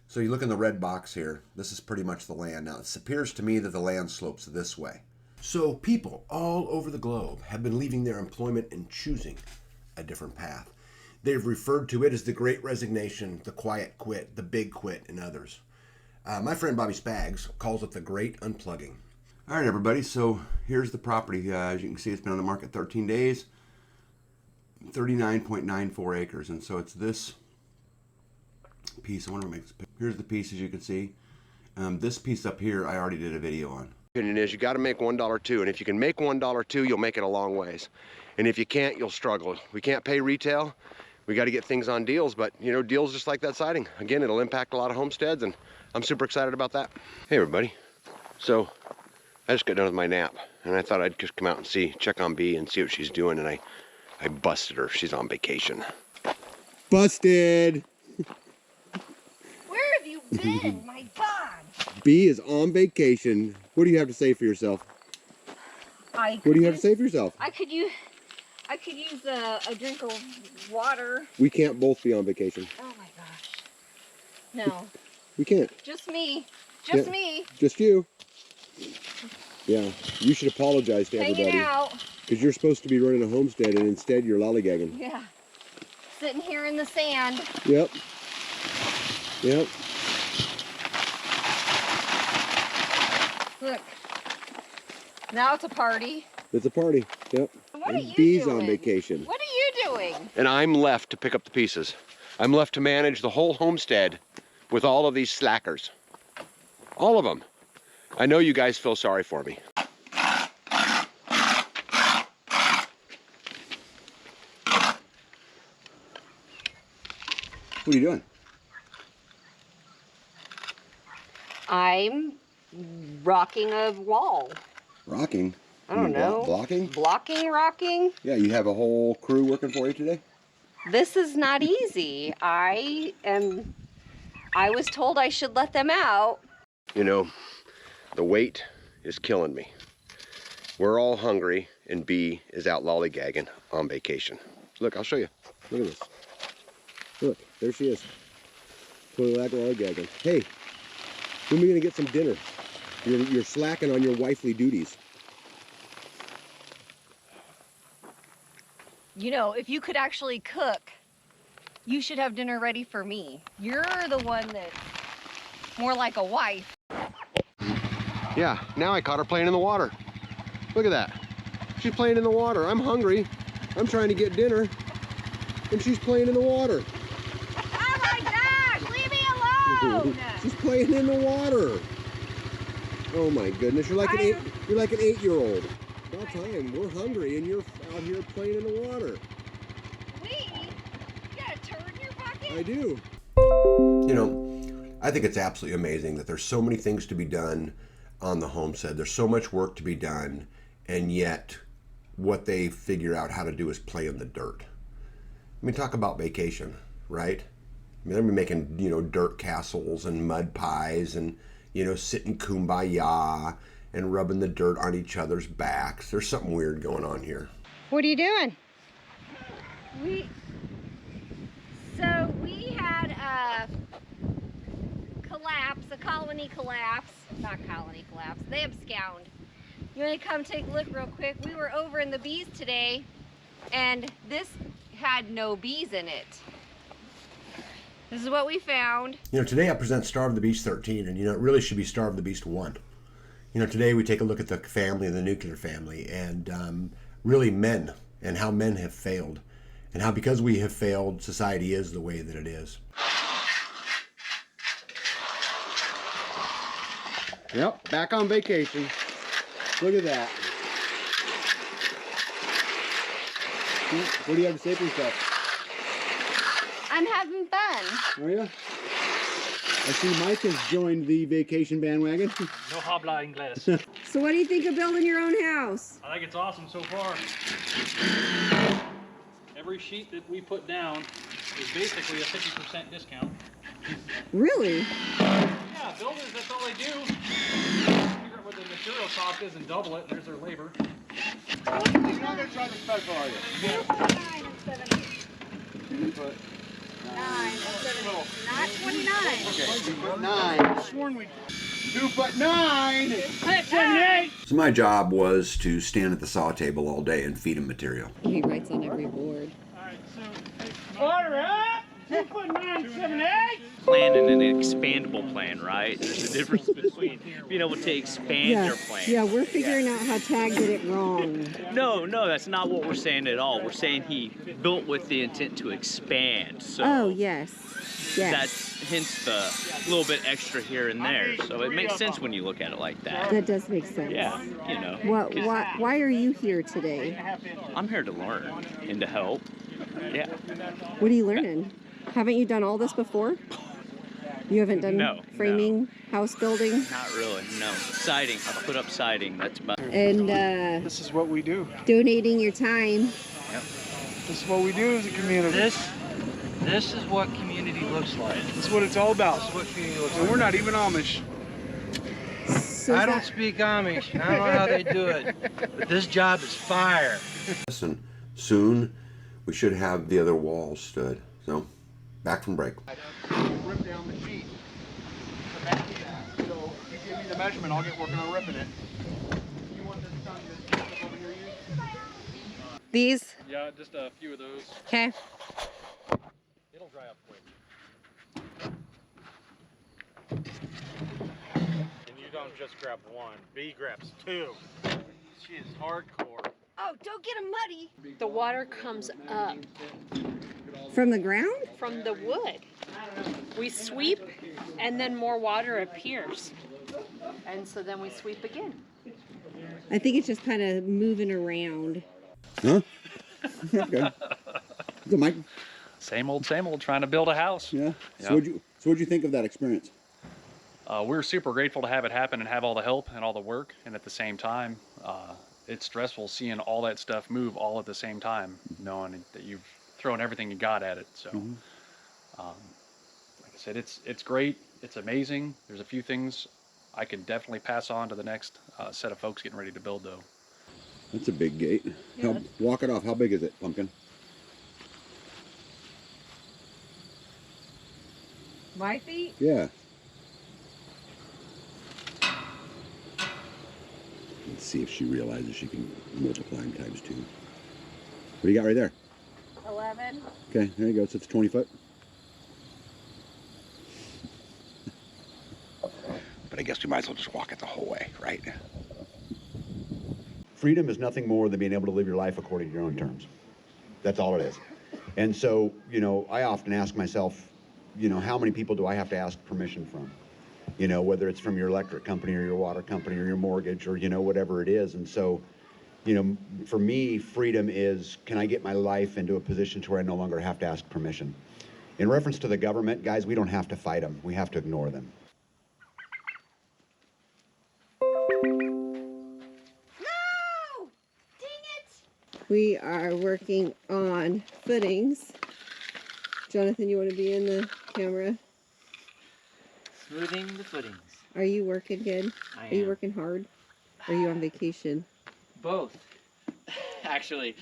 S9: so you look in the red box here, this is pretty much the land. Now, it appears to me that the land slopes this way. So people all over the globe have been leaving their employment and choosing a different path. They've referred to it as the Great Resignation, the Quiet Quit, the Big Quit, and others. My friend Bobby Spags calls it the Great Unplugging. All right, everybody, so here's the property. As you can see, it's been on the market 13 days, 39.94 acres. And so it's this piece. I wonder what makes it. Here's the piece, as you can see. This piece up here, I already did a video on.
S6: Opinion is you got to make $1 and if you can make $1 you'll make it a long ways. And if you can't, you'll struggle. We can't pay retail. We got to get things on deals, but you know, deals just like that siding. Again, it'll impact a lot of homesteads, and I'm super excited about that. Hey, everybody. So I just got done with my nap, and I thought I'd just come out and check on Bee and see what she's doing, and I busted her. She's on vacation. Busted!
S8: Where have you been? My God.
S6: Bee is on vacation. What do you have to say for yourself? What do you have to say for yourself?
S8: I could use a drink of water.
S6: We can't both be on vacation.
S8: Oh my gosh. No.
S6: We can't.
S8: Just me. Just me.
S6: Just you. Yeah, you should apologize to
S8: Hanging
S6: everybody.
S8: out.
S6: Because you're supposed to be running a homestead, and instead you're lollygagging.
S8: Yeah. Sitting here in the sand.
S6: Yep. Yep.
S8: Look. Now it's a party.
S6: It's a party. Yep.
S8: What are you
S6: Bee's
S8: doing?
S6: on vacation.
S8: What are you doing?
S6: And I'm left to pick up the pieces. I'm left to manage the whole homestead with all of these slackers. All of them. I know you guys feel sorry for me. What are you doing?
S8: I'm rocking a wall.
S6: Rocking?
S8: I don't know.
S6: Blocking?
S8: Blocking, rocking.
S6: Yeah, you have a whole crew working for you today?
S8: This is not easy. I was told I should let them out.
S6: You know, the weight is killing me. We're all hungry, and Bee is out lollygagging on vacation. Look, I'll show you. Look at this. Look, there she is. Totally like lollygagging. Hey, when are we gonna get some dinner? You're slacking on your wifely duties.
S8: You know, if you could actually cook, you should have dinner ready for me. You're the one that's more like a wife.
S6: Yeah, now I caught her playing in the water. Look at that. She's playing in the water. I'm hungry. I'm trying to get dinner, and she's playing in the water.
S8: Oh my gosh, leave me alone!
S6: She's playing in the water. Oh my goodness, you're like an 8-year-old. About time. We're hungry, and you're out here playing in the water.
S8: Me? You got a turd in your pocket?
S6: I do.
S9: You know, I think it's absolutely amazing that there's so many things to be done on the homestead. There's so much work to be done, and yet what they figure out how to do is play in the dirt. I mean, talk about vacation, right? I mean, they're making, you know, dirt castles and mud pies and, you know, sitting kumbaya and rubbing the dirt on each other's backs. There's something weird going on here.
S8: What are you doing? So we had a collapse, a colony collapse. Not colony collapse, they abscond. You want to come take a look real quick? We were over in the bees today, and this had no bees in it. This is what we found.
S9: You know, today I present Star of the Beast 13, and, you know, it really should be Star of the Beast 1. You know, today we take a look at the family, the nuclear family, and really men, and how men have failed, and how because we have failed, society is the way that it is.
S6: Yep, back on vacation. Look at that. What do you have to say for yourself?
S8: I'm having fun.
S6: Are you? I see Mike has joined the vacation bandwagon.
S10: No habla inglés.
S8: So what do you think of building your own house?
S10: I think it's awesome so far. Every sheet that we put down is basically a 50% discount.
S8: Really?
S10: Yeah, builders, that's all they do. Figure out what the material cost is and double it. There's their labor.
S6: You're not going to try the special, are you? 2'9". 2'9".
S1: So my job was to stand at the saw table all day and feed him material.
S2: He writes on every board.
S10: Order up! 2'9", 7'8".
S11: Plan and an expandable plan, right? There's a difference between being able to expand your plan.
S8: Yeah, we're figuring out how Tag did it wrong.
S11: No, that's not what we're saying at all. We're saying he built with the intent to expand. So
S8: Oh, yes.
S11: that's hence the little bit extra here and there. So it makes sense when you look at it like that.
S8: That does make sense.
S11: Yeah, you know.
S8: Why are you here today?
S11: I'm here to learn and to help. Yeah.
S8: What are you learning? Haven't you done all this before? You haven't done framing, house building?
S11: Not really, no. Siding, I've put up siding, that's about it.
S8: And
S10: This is what we do.
S8: donating your time.
S10: This is what we do as a community.
S7: This is what community looks like.
S10: This is what it's all about.
S7: This is what community looks
S10: And
S7: like.
S10: we're not even Amish.
S8: So
S7: I don't speak Amish. I don't know how they do it. But this job is fire.
S9: Listen, soon we should have the other walls stood. So, back from break.
S6: Rip down the sheet. So if you give me the measurement, I'll get working on ripping it. You want this done just over here, you?
S8: These?
S10: Yeah, just a few of those.
S8: Okay.
S10: It'll dry up quick. And you don't just grab one. B grabs two. She is hardcore.
S8: Oh, don't get them muddy.
S12: The water comes up
S8: From the ground?
S12: from the wood. We sweep and then more water appears. And so then we sweep again.
S8: I think it's just kind of moving around.
S1: Huh? Okay. So Mike?
S10: Same old, trying to build a house.
S1: Yeah.
S10: Yeah.
S1: So what'd you think of that experience?
S10: We're super grateful to have it happen and have all the help and all the work. And at the same time, it's stressful seeing all that stuff move all at the same time, knowing that you've thrown everything you got at it. So, like I said, it's great. It's amazing. There's a few things I could definitely pass on to the next set of folks getting ready to build, though.
S1: That's a big gate. Walk it off. How big is it, Pumpkin?
S8: My feet?
S1: Yeah. Let's see if she realizes she can multiply them times 2. What do you got right there?
S8: 11.
S1: Okay, there you go. So it's 20 foot.
S6: But I guess we might as well just walk it the whole way, right?
S1: Freedom is nothing more than being able to live your life according to your own terms. That's all it is. And so, you know, I often ask myself, you know, how many people do I have to ask permission from? You know, whether it's from your electric company or your water company or your mortgage or, you know, whatever it is. And so, you know, for me, freedom is, can I get my life into a position to where I no longer have to ask permission? In reference to the government, guys, we don't have to fight them. We have to ignore them.
S8: We are working on footings. Jonathan, you want to be in the camera?
S7: Smoothing the footings.
S8: Are you working good?
S7: I
S8: Are you
S7: am.
S8: working hard? Or are you on vacation?
S7: Both. Actually.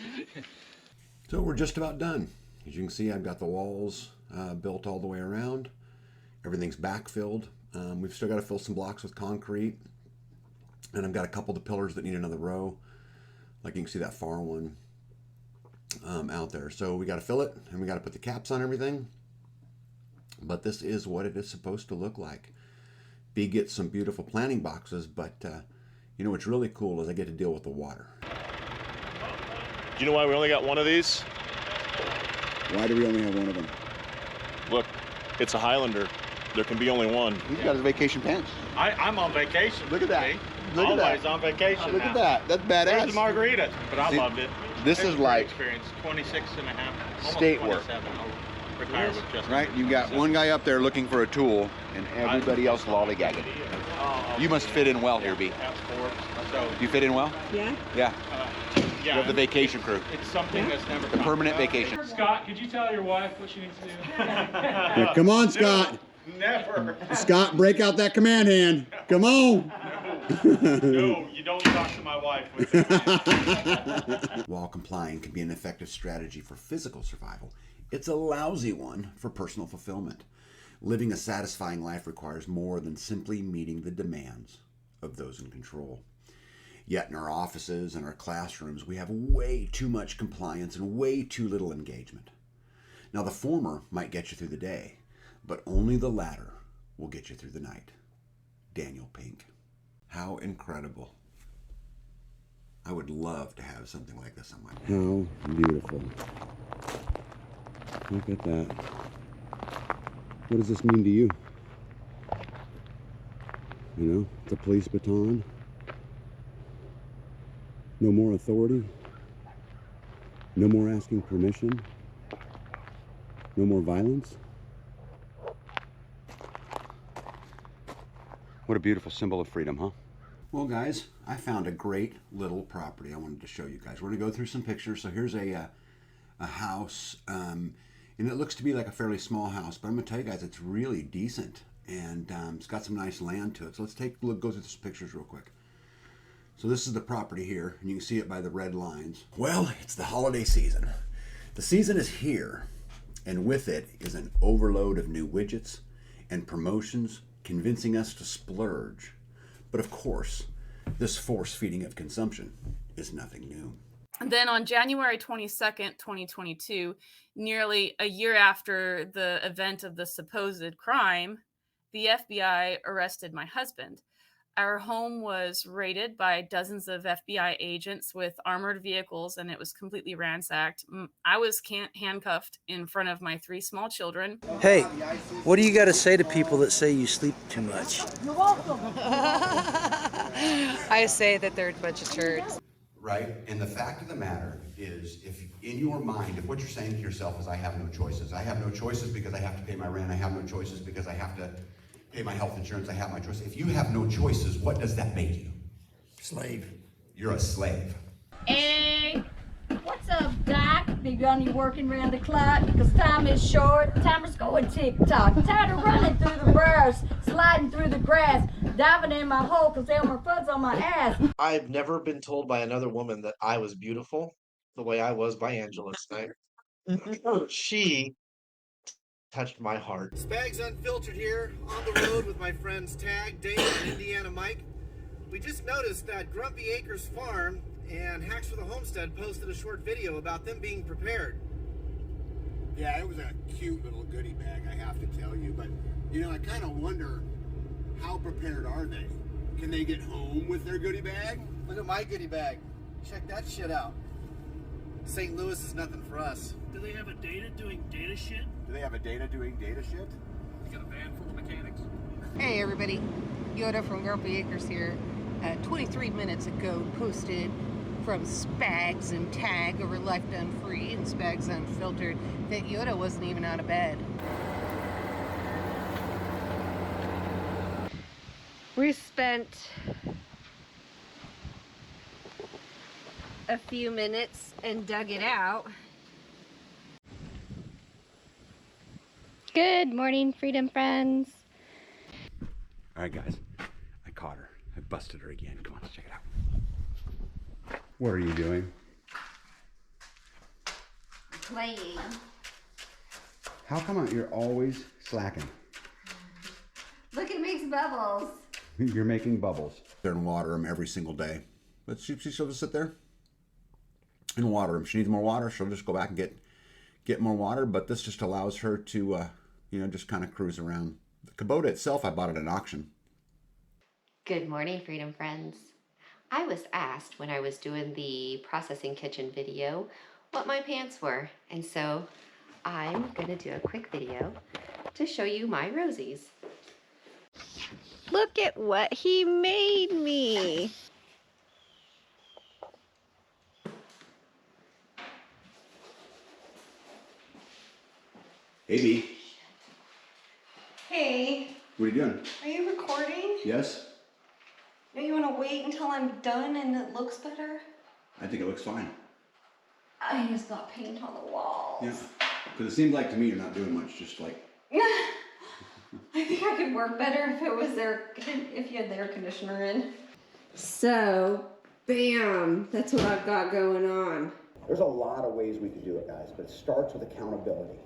S9: So we're just about done. As you can see, I've got the walls built all the way around. Everything's backfilled. We've still got to fill some blocks with concrete. And I've got a couple of the pillars that need another row. Like you can see that far one out there. So we got to fill it and we got to put the caps on everything. But this is what it is supposed to look like. B gets some beautiful planting boxes, but you know what's really cool is I get to deal with the water.
S13: Do you know why we only got one of these?
S6: Why do we only have one of them?
S13: Look, it's a Highlander. There can be only one.
S6: He's got his vacation pants.
S3: I'm on vacation.
S6: Look at that.
S3: See?
S6: Look at
S3: Always
S6: that.
S3: on vacation
S6: Look
S3: now.
S6: at that. That's badass.
S3: There's the margarita, but I
S6: See,
S3: loved it.
S6: this
S3: It was
S6: is
S3: a great
S6: like
S3: experience. 26 and a half, almost
S6: state work.
S3: 27. I'll retire with just
S6: Right? You got one guy up there looking for a tool and everybody else lollygagging. You must fit in well here, B.
S3: So,
S6: You fit in well?
S8: Yeah?
S6: Yeah.
S3: yeah,
S6: You have the vacation crew.
S3: it's something that's never
S6: The permanent vacation.
S10: Scott, could you tell your wife what she needs to do?
S1: Yeah, come on, Scott.
S3: Never.
S1: Scott, break out that command hand. Come on.
S3: No, you don't talk to my wife with that.
S1: While complying can be an effective strategy for physical survival, it's a lousy one for personal fulfillment. Living a satisfying life requires more than simply meeting the demands of those in control. Yet in our offices and our classrooms, we have way too much compliance and way too little engagement. Now, the former might get you through the day, but only the latter will get you through the night. Daniel Pink. How incredible. I would love to have something like this on my wall.
S6: How beautiful. Look at that. What does this mean to you? You know, the police baton. No more authority. No more asking permission. No more violence. What a beautiful symbol of freedom, huh?
S1: Well, guys, I found a great little property I wanted to show you guys. We're going to go through some pictures. So here's a house, and it looks to be like a fairly small house, but I'm going to tell you guys it's really decent, and it's got some nice land to it. So let's take a look, go through some pictures real quick. So this is the property here, and you can see it by the red lines. Well, it's the holiday season. The season is here, and with it is an overload of new widgets and promotions convincing us to splurge. But of course, this force feeding of consumption is nothing new.
S14: And then on January 22nd, 2022, nearly a year after the event of the supposed crime, the FBI arrested my husband. Our home was raided by dozens of FBI agents with armored vehicles, and it was completely ransacked. I was handcuffed in front of my 3 small children.
S7: Hey, what do you got to say to people that say you sleep too much?
S12: You're welcome.
S15: I say that they're a bunch of turds.
S1: Right? And the fact of the matter is, if in your mind, if what you're saying to yourself is, I have no choices. I have no choices because I have to pay my rent. I have no choices because I have to pay my health insurance. I have my choice. If you have no choices, what does that make you?
S7: Slave.
S1: You're a slave.
S12: Hey, what's up, Doc? Big on you working around the clock because time is short. Timer's going tick-tock. I'm tired of running through the brush, sliding through the grass, diving in my hole because Elmer Fudd's on my ass.
S16: I've never been told by another woman that I was beautiful the way I was by Angela tonight. She touched my heart.
S17: Spags Unfiltered here, on the road with my friends Tag, Dave, and Indiana Mike. We just noticed that Grumpy Acres Farm and Hacks for the Homestead posted a short video about them being prepared.
S18: Yeah, it was a cute little goodie bag, I have to tell you. But, you know, I kind of wonder, how prepared are they? Can they get home with their goodie bag?
S17: Look at my goodie bag. Check that shit out. St. Louis is nothing for us.
S18: Do they have a data doing data shit? Do they have a data doing data shit? They got a van full of mechanics.
S15: Hey everybody, Yoda from Grumpy Acres here. 23 minutes ago posted from Spags and Tag over Life Done Free and Spags Unfiltered that Yoda wasn't even out of bed.
S8: We spent
S5: a few minutes and dug it out. Good morning, Freedom Friends.
S6: All right, guys, I caught her. I busted her again. Come on, let's check it out. What are you doing?
S5: Playing.
S6: How come you're always slacking?
S5: Look, it makes bubbles.
S6: You're making bubbles.
S9: There and water them every single day. But she'll just sit there and water them. She needs more water, she'll just go back and get more water. But this just allows her to, just kind of cruise around. The Kubota itself, I bought at an auction.
S5: Good morning, Freedom Friends. I was asked when I was doing the processing kitchen video what my pants were, and so I'm gonna do a quick video to show you my Rosies. Look at what he made me.
S1: Hey, B.
S19: Hey,
S1: What are you doing?
S19: are you recording?
S1: Yes?
S19: Don't you want to wait until I'm done and it looks better?
S1: I think it looks fine.
S19: I just got paint on the walls.
S1: Yeah. Because it seems like to me you're not doing much, just like...
S19: I think I could work better if it was if you had the air conditioner in.
S5: So, bam, that's what I've got going on.
S20: There's a lot of ways we could do it, guys, but it starts with accountability.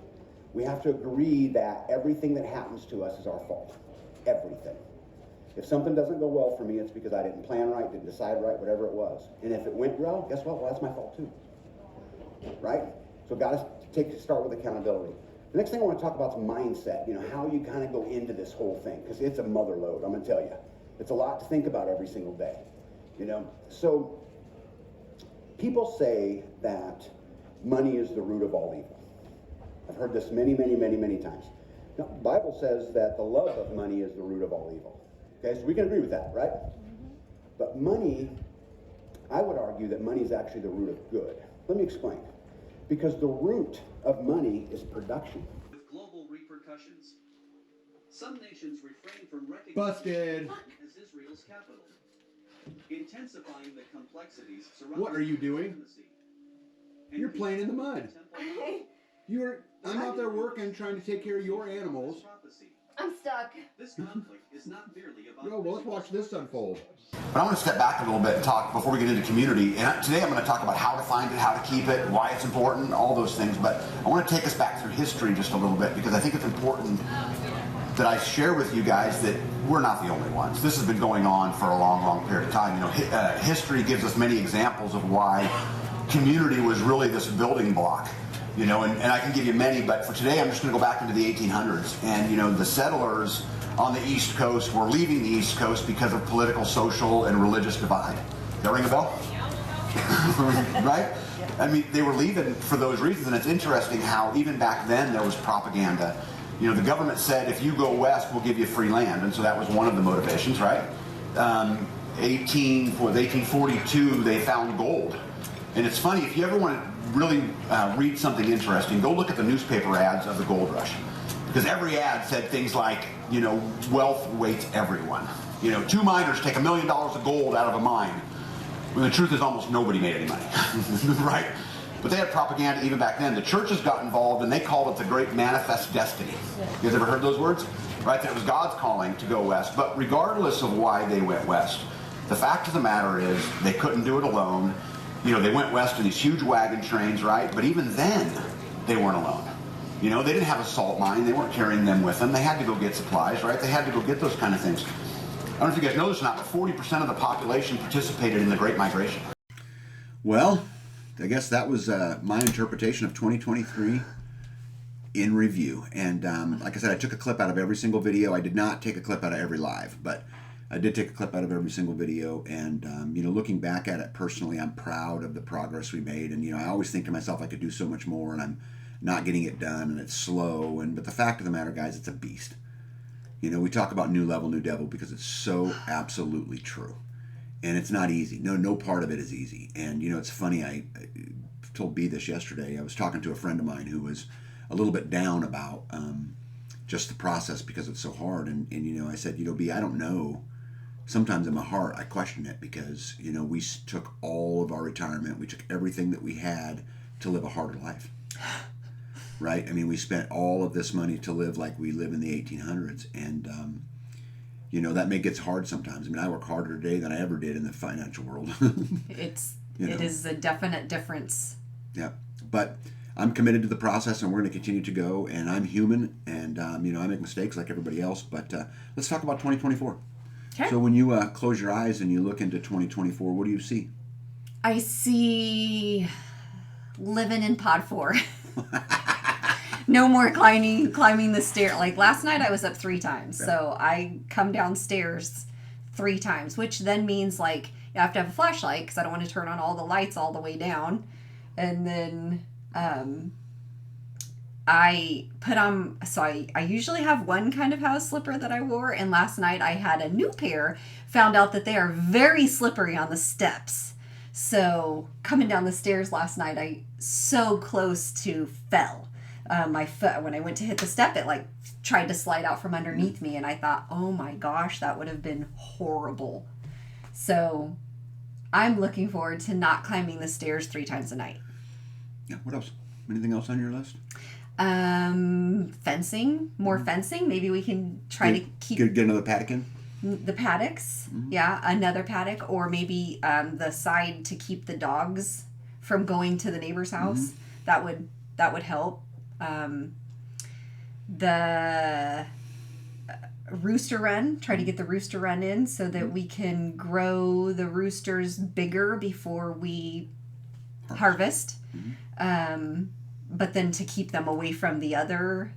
S20: We have to agree that everything that happens to us is our fault. Everything. If something doesn't go well for me, it's because I didn't plan right, didn't decide right, whatever it was. And if it went well, guess what? Well, that's my fault too. Right? So got to start with accountability. The next thing I want to talk about is mindset. How you kind of go into this whole thing, because it's a mother load, I'm going to tell you. It's a lot to think about every single day. So people say that money is the root of all evil. I've heard this many, many, many, many times. Now, the Bible says that the love of money is the root of all evil. Okay, so we can agree with that, right? But money, I would argue that money is actually the root of good. Let me explain. Because the root of money is production.
S21: With global repercussions, some nations refrain from recognizing
S1: Busted.
S21: as Israel's capital, intensifying the complexities surrounding
S1: What are you doing?
S21: legitimacy.
S1: You're playing in the mud. I'm out there working, trying to take care of your animals.
S19: I'm stuck.
S21: This conflict is not merely about
S1: Yo, well, let's watch this unfold.
S6: But I want to step back a little bit and talk before we get into community. And today I'm going to talk about how to find it, how to keep it, why it's important, all those things. But I want to take us back through history just a little bit because I think it's important that I share with you guys that we're not the only ones. This has been going on for a long, long period of time. History gives us many examples of why community was really this building block. And I can give you many, but for today I'm just going to go back into the 1800s. And, the settlers on the East Coast were leaving the East Coast because of political, social, and religious divide. Does that ring a bell? Right? I mean, they were leaving for those reasons, and it's interesting how even back then there was propaganda. The government said, if you go west, we'll give you free land, and so that was one of the motivations, right? 1842, they found gold. And it's funny, if you ever want to really read something interesting, go look at the newspaper ads of the gold rush. Because every ad said things like, wealth awaits everyone. 2 miners take $1 million of gold out of a mine. When the truth is almost nobody made any money, right? But they had propaganda even back then. The churches got involved and they called it the great manifest destiny. You guys ever heard those words? Right, that it was God's calling to go west. But regardless of why they went west, the fact of the matter is they couldn't do it alone. They went west in these huge wagon trains, right? But even then, they weren't alone. They didn't have a salt mine. They weren't carrying them with them. They had to go get supplies, right? They had to go get those kind of things. I don't know if you guys know this or not, but 40% of the population participated in the Great Migration.
S1: Well, I guess that was my interpretation of 2023 in review. And like I said, I took a clip out of every single video. I did not take a clip out of every live, but I did take a clip out of every single video, and looking back at it personally, I'm proud of the progress we made. And I always think to myself I could do so much more, and I'm not getting it done, and it's slow. But the fact of the matter, guys, it's a beast. We talk about new level, new devil because it's so absolutely true, and it's not easy. No part of it is easy. And it's funny. I told B this yesterday. I was talking to a friend of mine who was a little bit down about just the process because it's so hard. And I said, B, I don't know sometimes in my heart, I question it because, you know, we took all of our retirement, we took everything that we had to live a harder life. Right? I mean, we spent all of this money to live like we live in the 1800s. And, you know, that gets hard sometimes. I mean, I work harder today than I ever did in the financial world.
S2: It is a definite difference.
S1: Yeah. But I'm committed to the process, and we're going to continue to go. And I'm human, and, you know, I make mistakes like everybody else. But let's talk about 2024.
S2: Okay.
S1: So when you close your eyes and you look into 2024, what do you see?
S2: I see living in pod 4. No more climbing the stair. Like last night I was up 3 times. Yeah. So I come downstairs 3 times, which then means like you have to have a flashlight because I don't want to turn on all the lights all the way down. And then I put on, so I usually have one kind of house slipper that I wore. And last night I had a new pair, found out that they are very slippery on the steps. So coming down the stairs last night, I so close to fell. My foot, when I went to hit the step, it like tried to slide out from underneath me, and I thought, oh my gosh, that would have been horrible. So I'm looking forward to not climbing the stairs 3 times a night.
S1: Yeah. What else? Anything else on your list?
S2: Fencing, more fencing. Maybe we can try to keep
S1: get another paddock in.
S2: The paddocks. Yeah, another paddock, or maybe the side to keep the dogs from going to the neighbor's house. That would help. The rooster run, try to get the rooster run in so that we can grow the roosters bigger before we harvest. But then to keep them away from the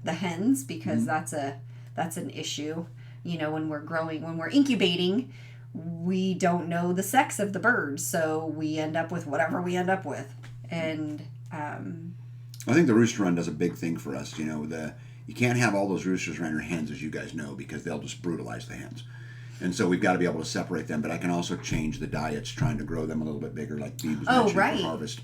S2: hens, because that's an issue. You know, when we're incubating, we don't know the sex of the birds, so we end up with whatever we end up with. And
S1: I think the rooster run does a big thing for us. You know, you can't have all those roosters around your hens, as you guys know, because they'll just brutalize the hens. And so we've got to be able to separate them. But I can also change the diets, trying to grow them a little bit bigger, like Dee was mentioning for harvest.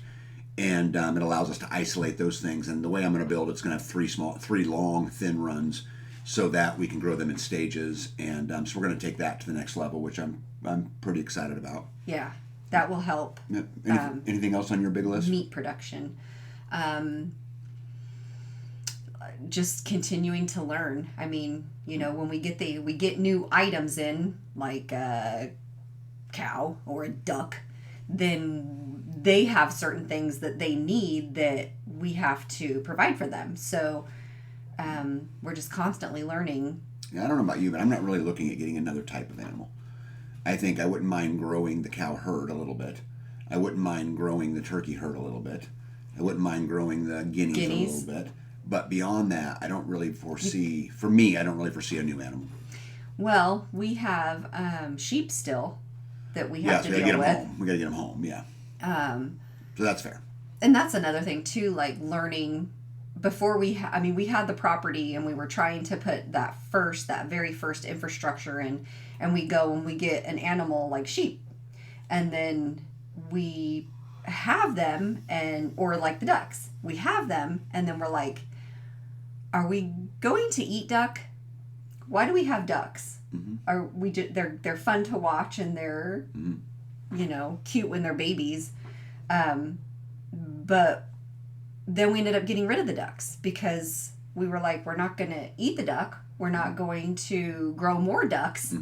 S1: And it allows us to isolate those things. And the way I'm going to build it's going to have 3 long, thin runs, so that we can grow them in stages. And so we're going to take that to the next level, which I'm pretty excited about.
S2: Yeah, that will help.
S1: Anything else on your big list?
S2: Meat production. Just continuing to learn. I mean, you know, when we get new items in, like a cow or a duck, then they have certain things that they need that we have to provide for them. So we're just constantly learning.
S1: Yeah, I don't know about you, but I'm not really looking at getting another type of animal. I think I wouldn't mind growing the cow herd a little bit. I wouldn't mind growing the turkey herd a little bit. I wouldn't mind growing the guineas a little bit. But beyond that, I don't really foresee, for me, I don't really foresee a new animal.
S2: Well, we have sheep still that we have to deal with.
S1: Home. We got to get them home, yeah. So that's fair.
S2: And that's another thing, too, like learning before we had the property and we were trying to put that very first infrastructure in, and we go and we get an animal like sheep, and then we have them, or like the ducks, we have them, and then we're like, are we going to eat duck? Why do we have ducks? Are we they're fun to watch, and they're you know, cute when they're babies, but then we ended up getting rid of the ducks because we were like, we're not going to eat the duck, we're not going to grow more ducks.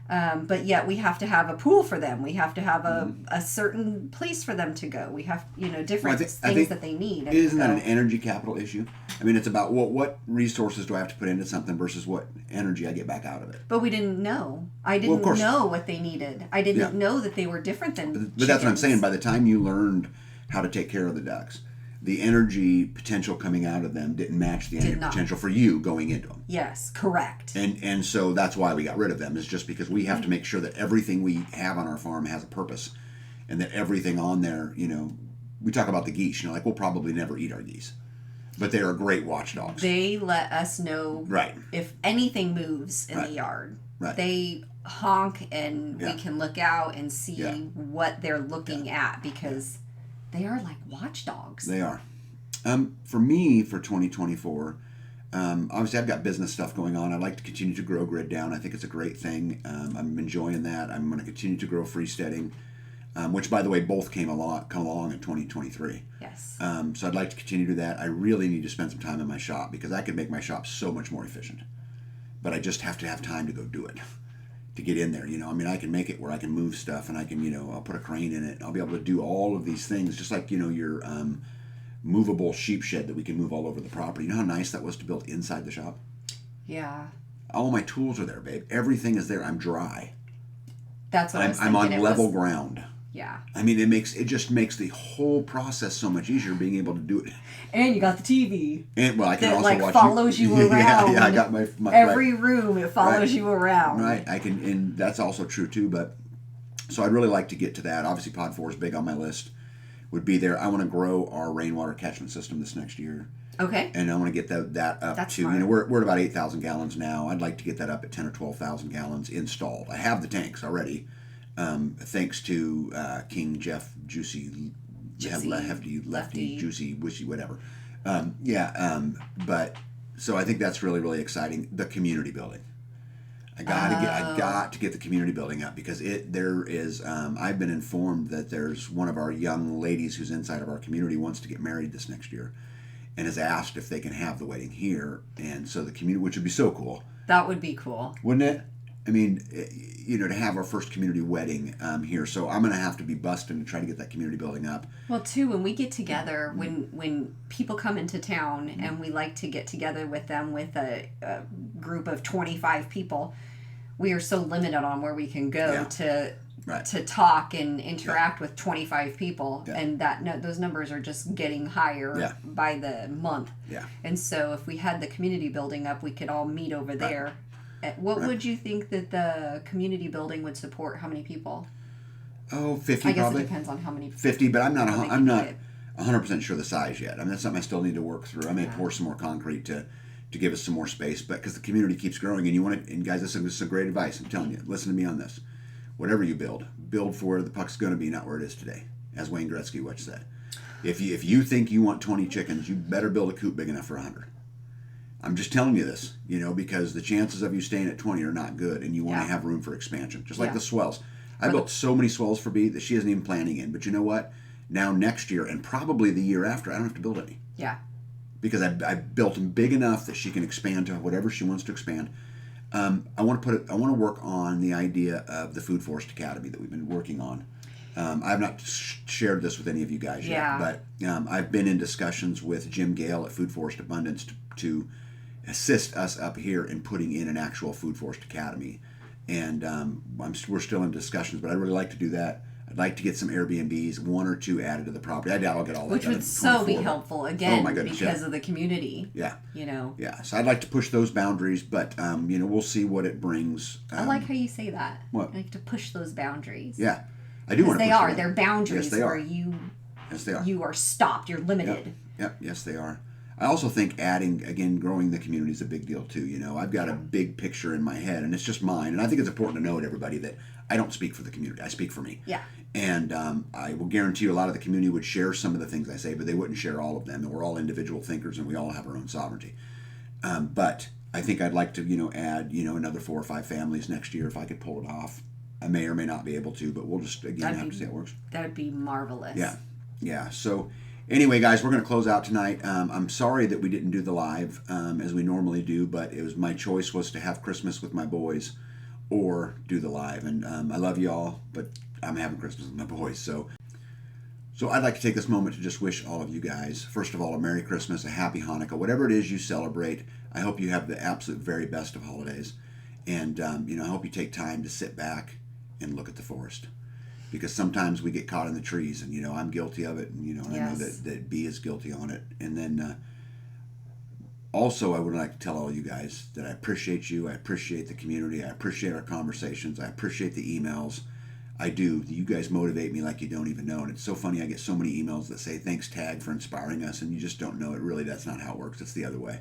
S2: But yet we have to have a pool for them. We have to have a certain place for them to go. We have, you know, different things that they need.
S1: Isn't that an energy capital issue? I mean, it's about what resources do I have to put into something versus what energy I get back out of it.
S2: But we didn't know. I didn't know what they needed. I didn't know that they were different than
S1: But that's what I'm saying. By the time you learned how to take care of the ducks, the energy potential coming out of them didn't match the energy potential for you going into them.
S2: Yes, correct.
S1: And so that's why we got rid of them, is just because we have to make sure that everything we have on our farm has a purpose, and that everything on there, you know, we talk about the geese, you know, like we'll probably never eat our geese, but they are great watchdogs.
S2: They let us know if anything moves in the yard.
S1: Right.
S2: They honk, and we can look out and see what they're looking at, because they are like watchdogs.
S1: They are. For me, for 2024, Obviously, I've got business stuff going on. I'd like to continue to grow Grid Down. I think it's a great thing. I'm enjoying that. I'm going to continue to grow Freesteading, which, by the way, both come along in 2023.
S2: Yes.
S1: So I'd like to continue to do that. I really need to spend some time in my shop because I could make my shop so much more efficient. But I just have to have time to go do it, to get in there. I mean, I can make it where I can move stuff and I can, I'll put a crane in it. I'll be able to do all of these things, just like, your movable sheep shed that we can move all over the property. You know how nice that was to build inside the shop?
S2: Yeah.
S1: All my tools are there, babe. Everything is there. I'm dry.
S2: That's what
S1: I'm on level ground.
S2: Yeah.
S1: I mean, it just makes the whole process so much easier being able to do it.
S2: And you got the TV.
S1: And I can
S2: that,
S1: also watch
S2: follows you around.
S1: Yeah, I got my
S2: every room. It follows you around.
S1: Right. I can, and that's also true too. But so I'd really like to get to that. Obviously, Pod 4 is big on my list. Would be there. I want to grow our rainwater catchment system this next year.
S2: Okay.
S1: And I want to get that up
S2: That's
S1: to,
S2: smart.
S1: we're at about 8,000 gallons now. I'd like to get that up at 10 or 12,000 gallons installed. I have the tanks already, thanks to King Jeff Juicy, Hefty, Lefty, Juicy, Wishy, whatever. But so I think that's really, really exciting. The community building. I got to get the community building up because there is. I've been informed that there's one of our young ladies who's inside of our community wants to get married this next year, and has asked if they can have the wedding here, and so the community, which would be so cool.
S2: That would be cool,
S1: wouldn't it? I mean, to have our first community wedding here. So I'm going to have to be busting to try to get that community building up.
S2: Well, too, when we get together, when people come into town and we like to get together with them with a group of 25 people, we are so limited on where we can go to talk and interact with 25 people, and those numbers are just getting higher by the month.
S1: Yeah.
S2: And so if we had the community building up, we could all meet over there. What would you think that the community building would support? How many people?
S1: Oh, 50
S2: I guess
S1: probably.
S2: It depends on how many.
S1: 50, but I'm not 100% sure the size yet. I mean, that's something I still need to work through. I may pour some more concrete to give us some more space, but because the community keeps growing, and you want to, and guys, this is some great advice. I'm telling you, listen to me on this. Whatever you build for where the puck's going to be, not where it is today, as Wayne Gretzky once said. If you think you want 20 chickens, you better build a coop big enough for 100. I'm just telling you this, because the chances of you staying at 20 are not good, and you want to have room for expansion. Just like the swells. I built so many swells for Bee that she isn't even planning in. But you know what? Now next year, and probably the year after, I don't have to build any.
S2: Yeah.
S1: Because I built them big enough that she can expand to whatever she wants to expand. I want to work on the idea of the Food Forest Academy that we've been working on. I've not shared this with any of you guys yet, but I've been in discussions with Jim Gale at Food Forest Abundance to assist us up here in putting in an actual Food Forest Academy. And we're still in discussions, but I'd really like to do that. I'd like to get some Airbnbs, 1 or 2 added to the property. I doubt I'll get all that.
S2: Which would so be helpful, again, because of the community.
S1: Yeah.
S2: Yeah,
S1: so I'd like to push those boundaries, but, we'll see what it brings.
S2: I like how you say that.
S1: What?
S2: I like to push those boundaries.
S1: Yeah. I do want to push
S2: them.
S1: They're
S2: boundaries where
S1: Yes, they are.
S2: You are stopped. You're limited.
S1: Yep. Yes, they are. I also think growing the community is a big deal too. I've got a big picture in my head, and it's just mine. And I think it's important to note, everybody, that I don't speak for the community. I speak for me.
S2: Yeah.
S1: And I will guarantee you a lot of the community would share some of the things I say, but they wouldn't share all of them. And we're all individual thinkers, and we all have our own sovereignty. But I think I'd like to, add, another 4 or 5 families next year if I could pull it off. I may or may not be able to, but we'll just, have to see how it works.
S2: That would be marvelous.
S1: Yeah. So anyway, guys, we're going to close out tonight. I'm sorry that we didn't do the live as we normally do, but my choice was to have Christmas with my boys or do the live. And I love you all, but I'm having Christmas with my boys. So I'd like to take this moment to just wish all of you guys, first of all, a Merry Christmas, a Happy Hanukkah, whatever it is you celebrate. I hope you have the absolute very best of holidays. And, I hope you take time to sit back and look at the forest. Because sometimes we get caught in the trees, and I'm guilty of it, and I know that B is guilty on it. And then also I would like to tell all you guys that I appreciate you, I appreciate the community, I appreciate our conversations, I appreciate the emails. I do. You guys motivate me like you don't even know. And it's so funny, I get so many emails that say, thanks Tag for inspiring us, and you just don't know it. Really, that's not how it works. It's the other way.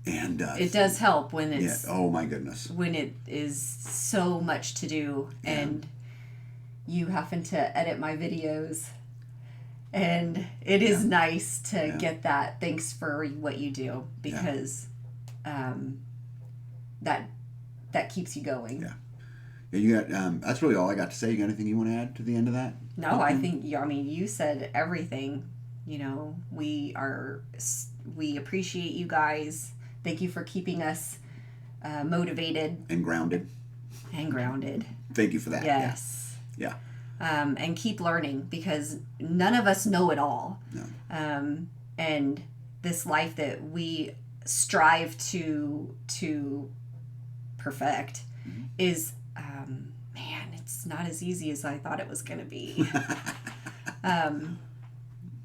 S1: And
S2: it does help when it's
S1: oh my goodness,
S2: when it is so much to do and you happen to edit my videos, and it is nice to get that thanks for what you do, because that keeps you going.
S1: Yeah. Yeah, you got. That's really all I got to say. You got anything you want to add to the end of that?
S2: No, I think you said everything. You know, we appreciate you guys. Thank you for keeping us motivated
S1: and grounded.
S2: Thank
S1: you for that.
S2: Yes.
S1: Yeah.
S2: And keep learning, because none of us know it all.
S1: No.
S2: And this life that we strive to perfect is, man, it's not as easy as I thought it was going to be.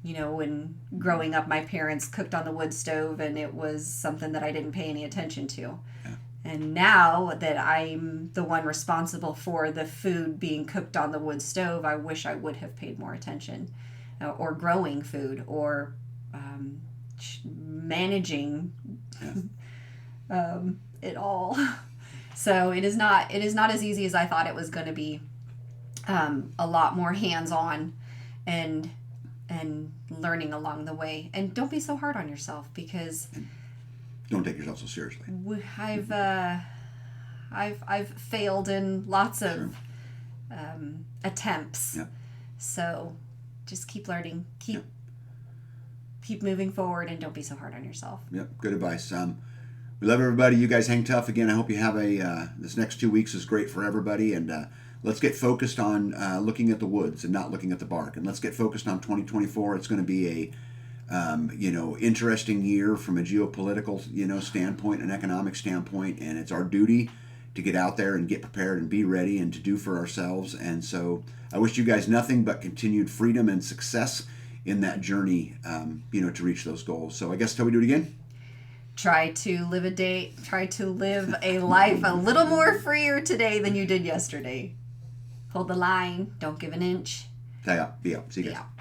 S2: You know, when growing up, my parents cooked on the wood stove, and it was something that I didn't pay any attention to.
S1: Yeah.
S2: And now that I'm the one responsible for the food being cooked on the wood stove, I wish I would have paid more attention, or growing food, or managing it all. So it is not as easy as I thought it was going to be. A lot more hands-on and learning along the way. And don't be so hard on yourself, because
S1: don't take yourself so seriously.
S2: I've failed in lots of attempts.
S1: Yep.
S2: So just keep learning, keep moving forward, and don't be so hard on yourself.
S1: Yep, good advice. We love everybody. You guys hang tough. Again, I hope you have this next 2 weeks is great for everybody, and let's get focused on looking at the woods and not looking at the bark, and let's get focused on 2024. It's going to be a interesting year from a geopolitical standpoint, an economic standpoint, and it's our duty to get out there and get prepared and be ready and to do for ourselves. And so I wish you guys nothing but continued freedom and success in that journey, to reach those goals. So I guess, till we do it again,
S2: try to live a life a little more freer today than you did yesterday. Hold the line. Don't give an inch.
S1: Tie up. Be up. See you guys.
S2: Yeah.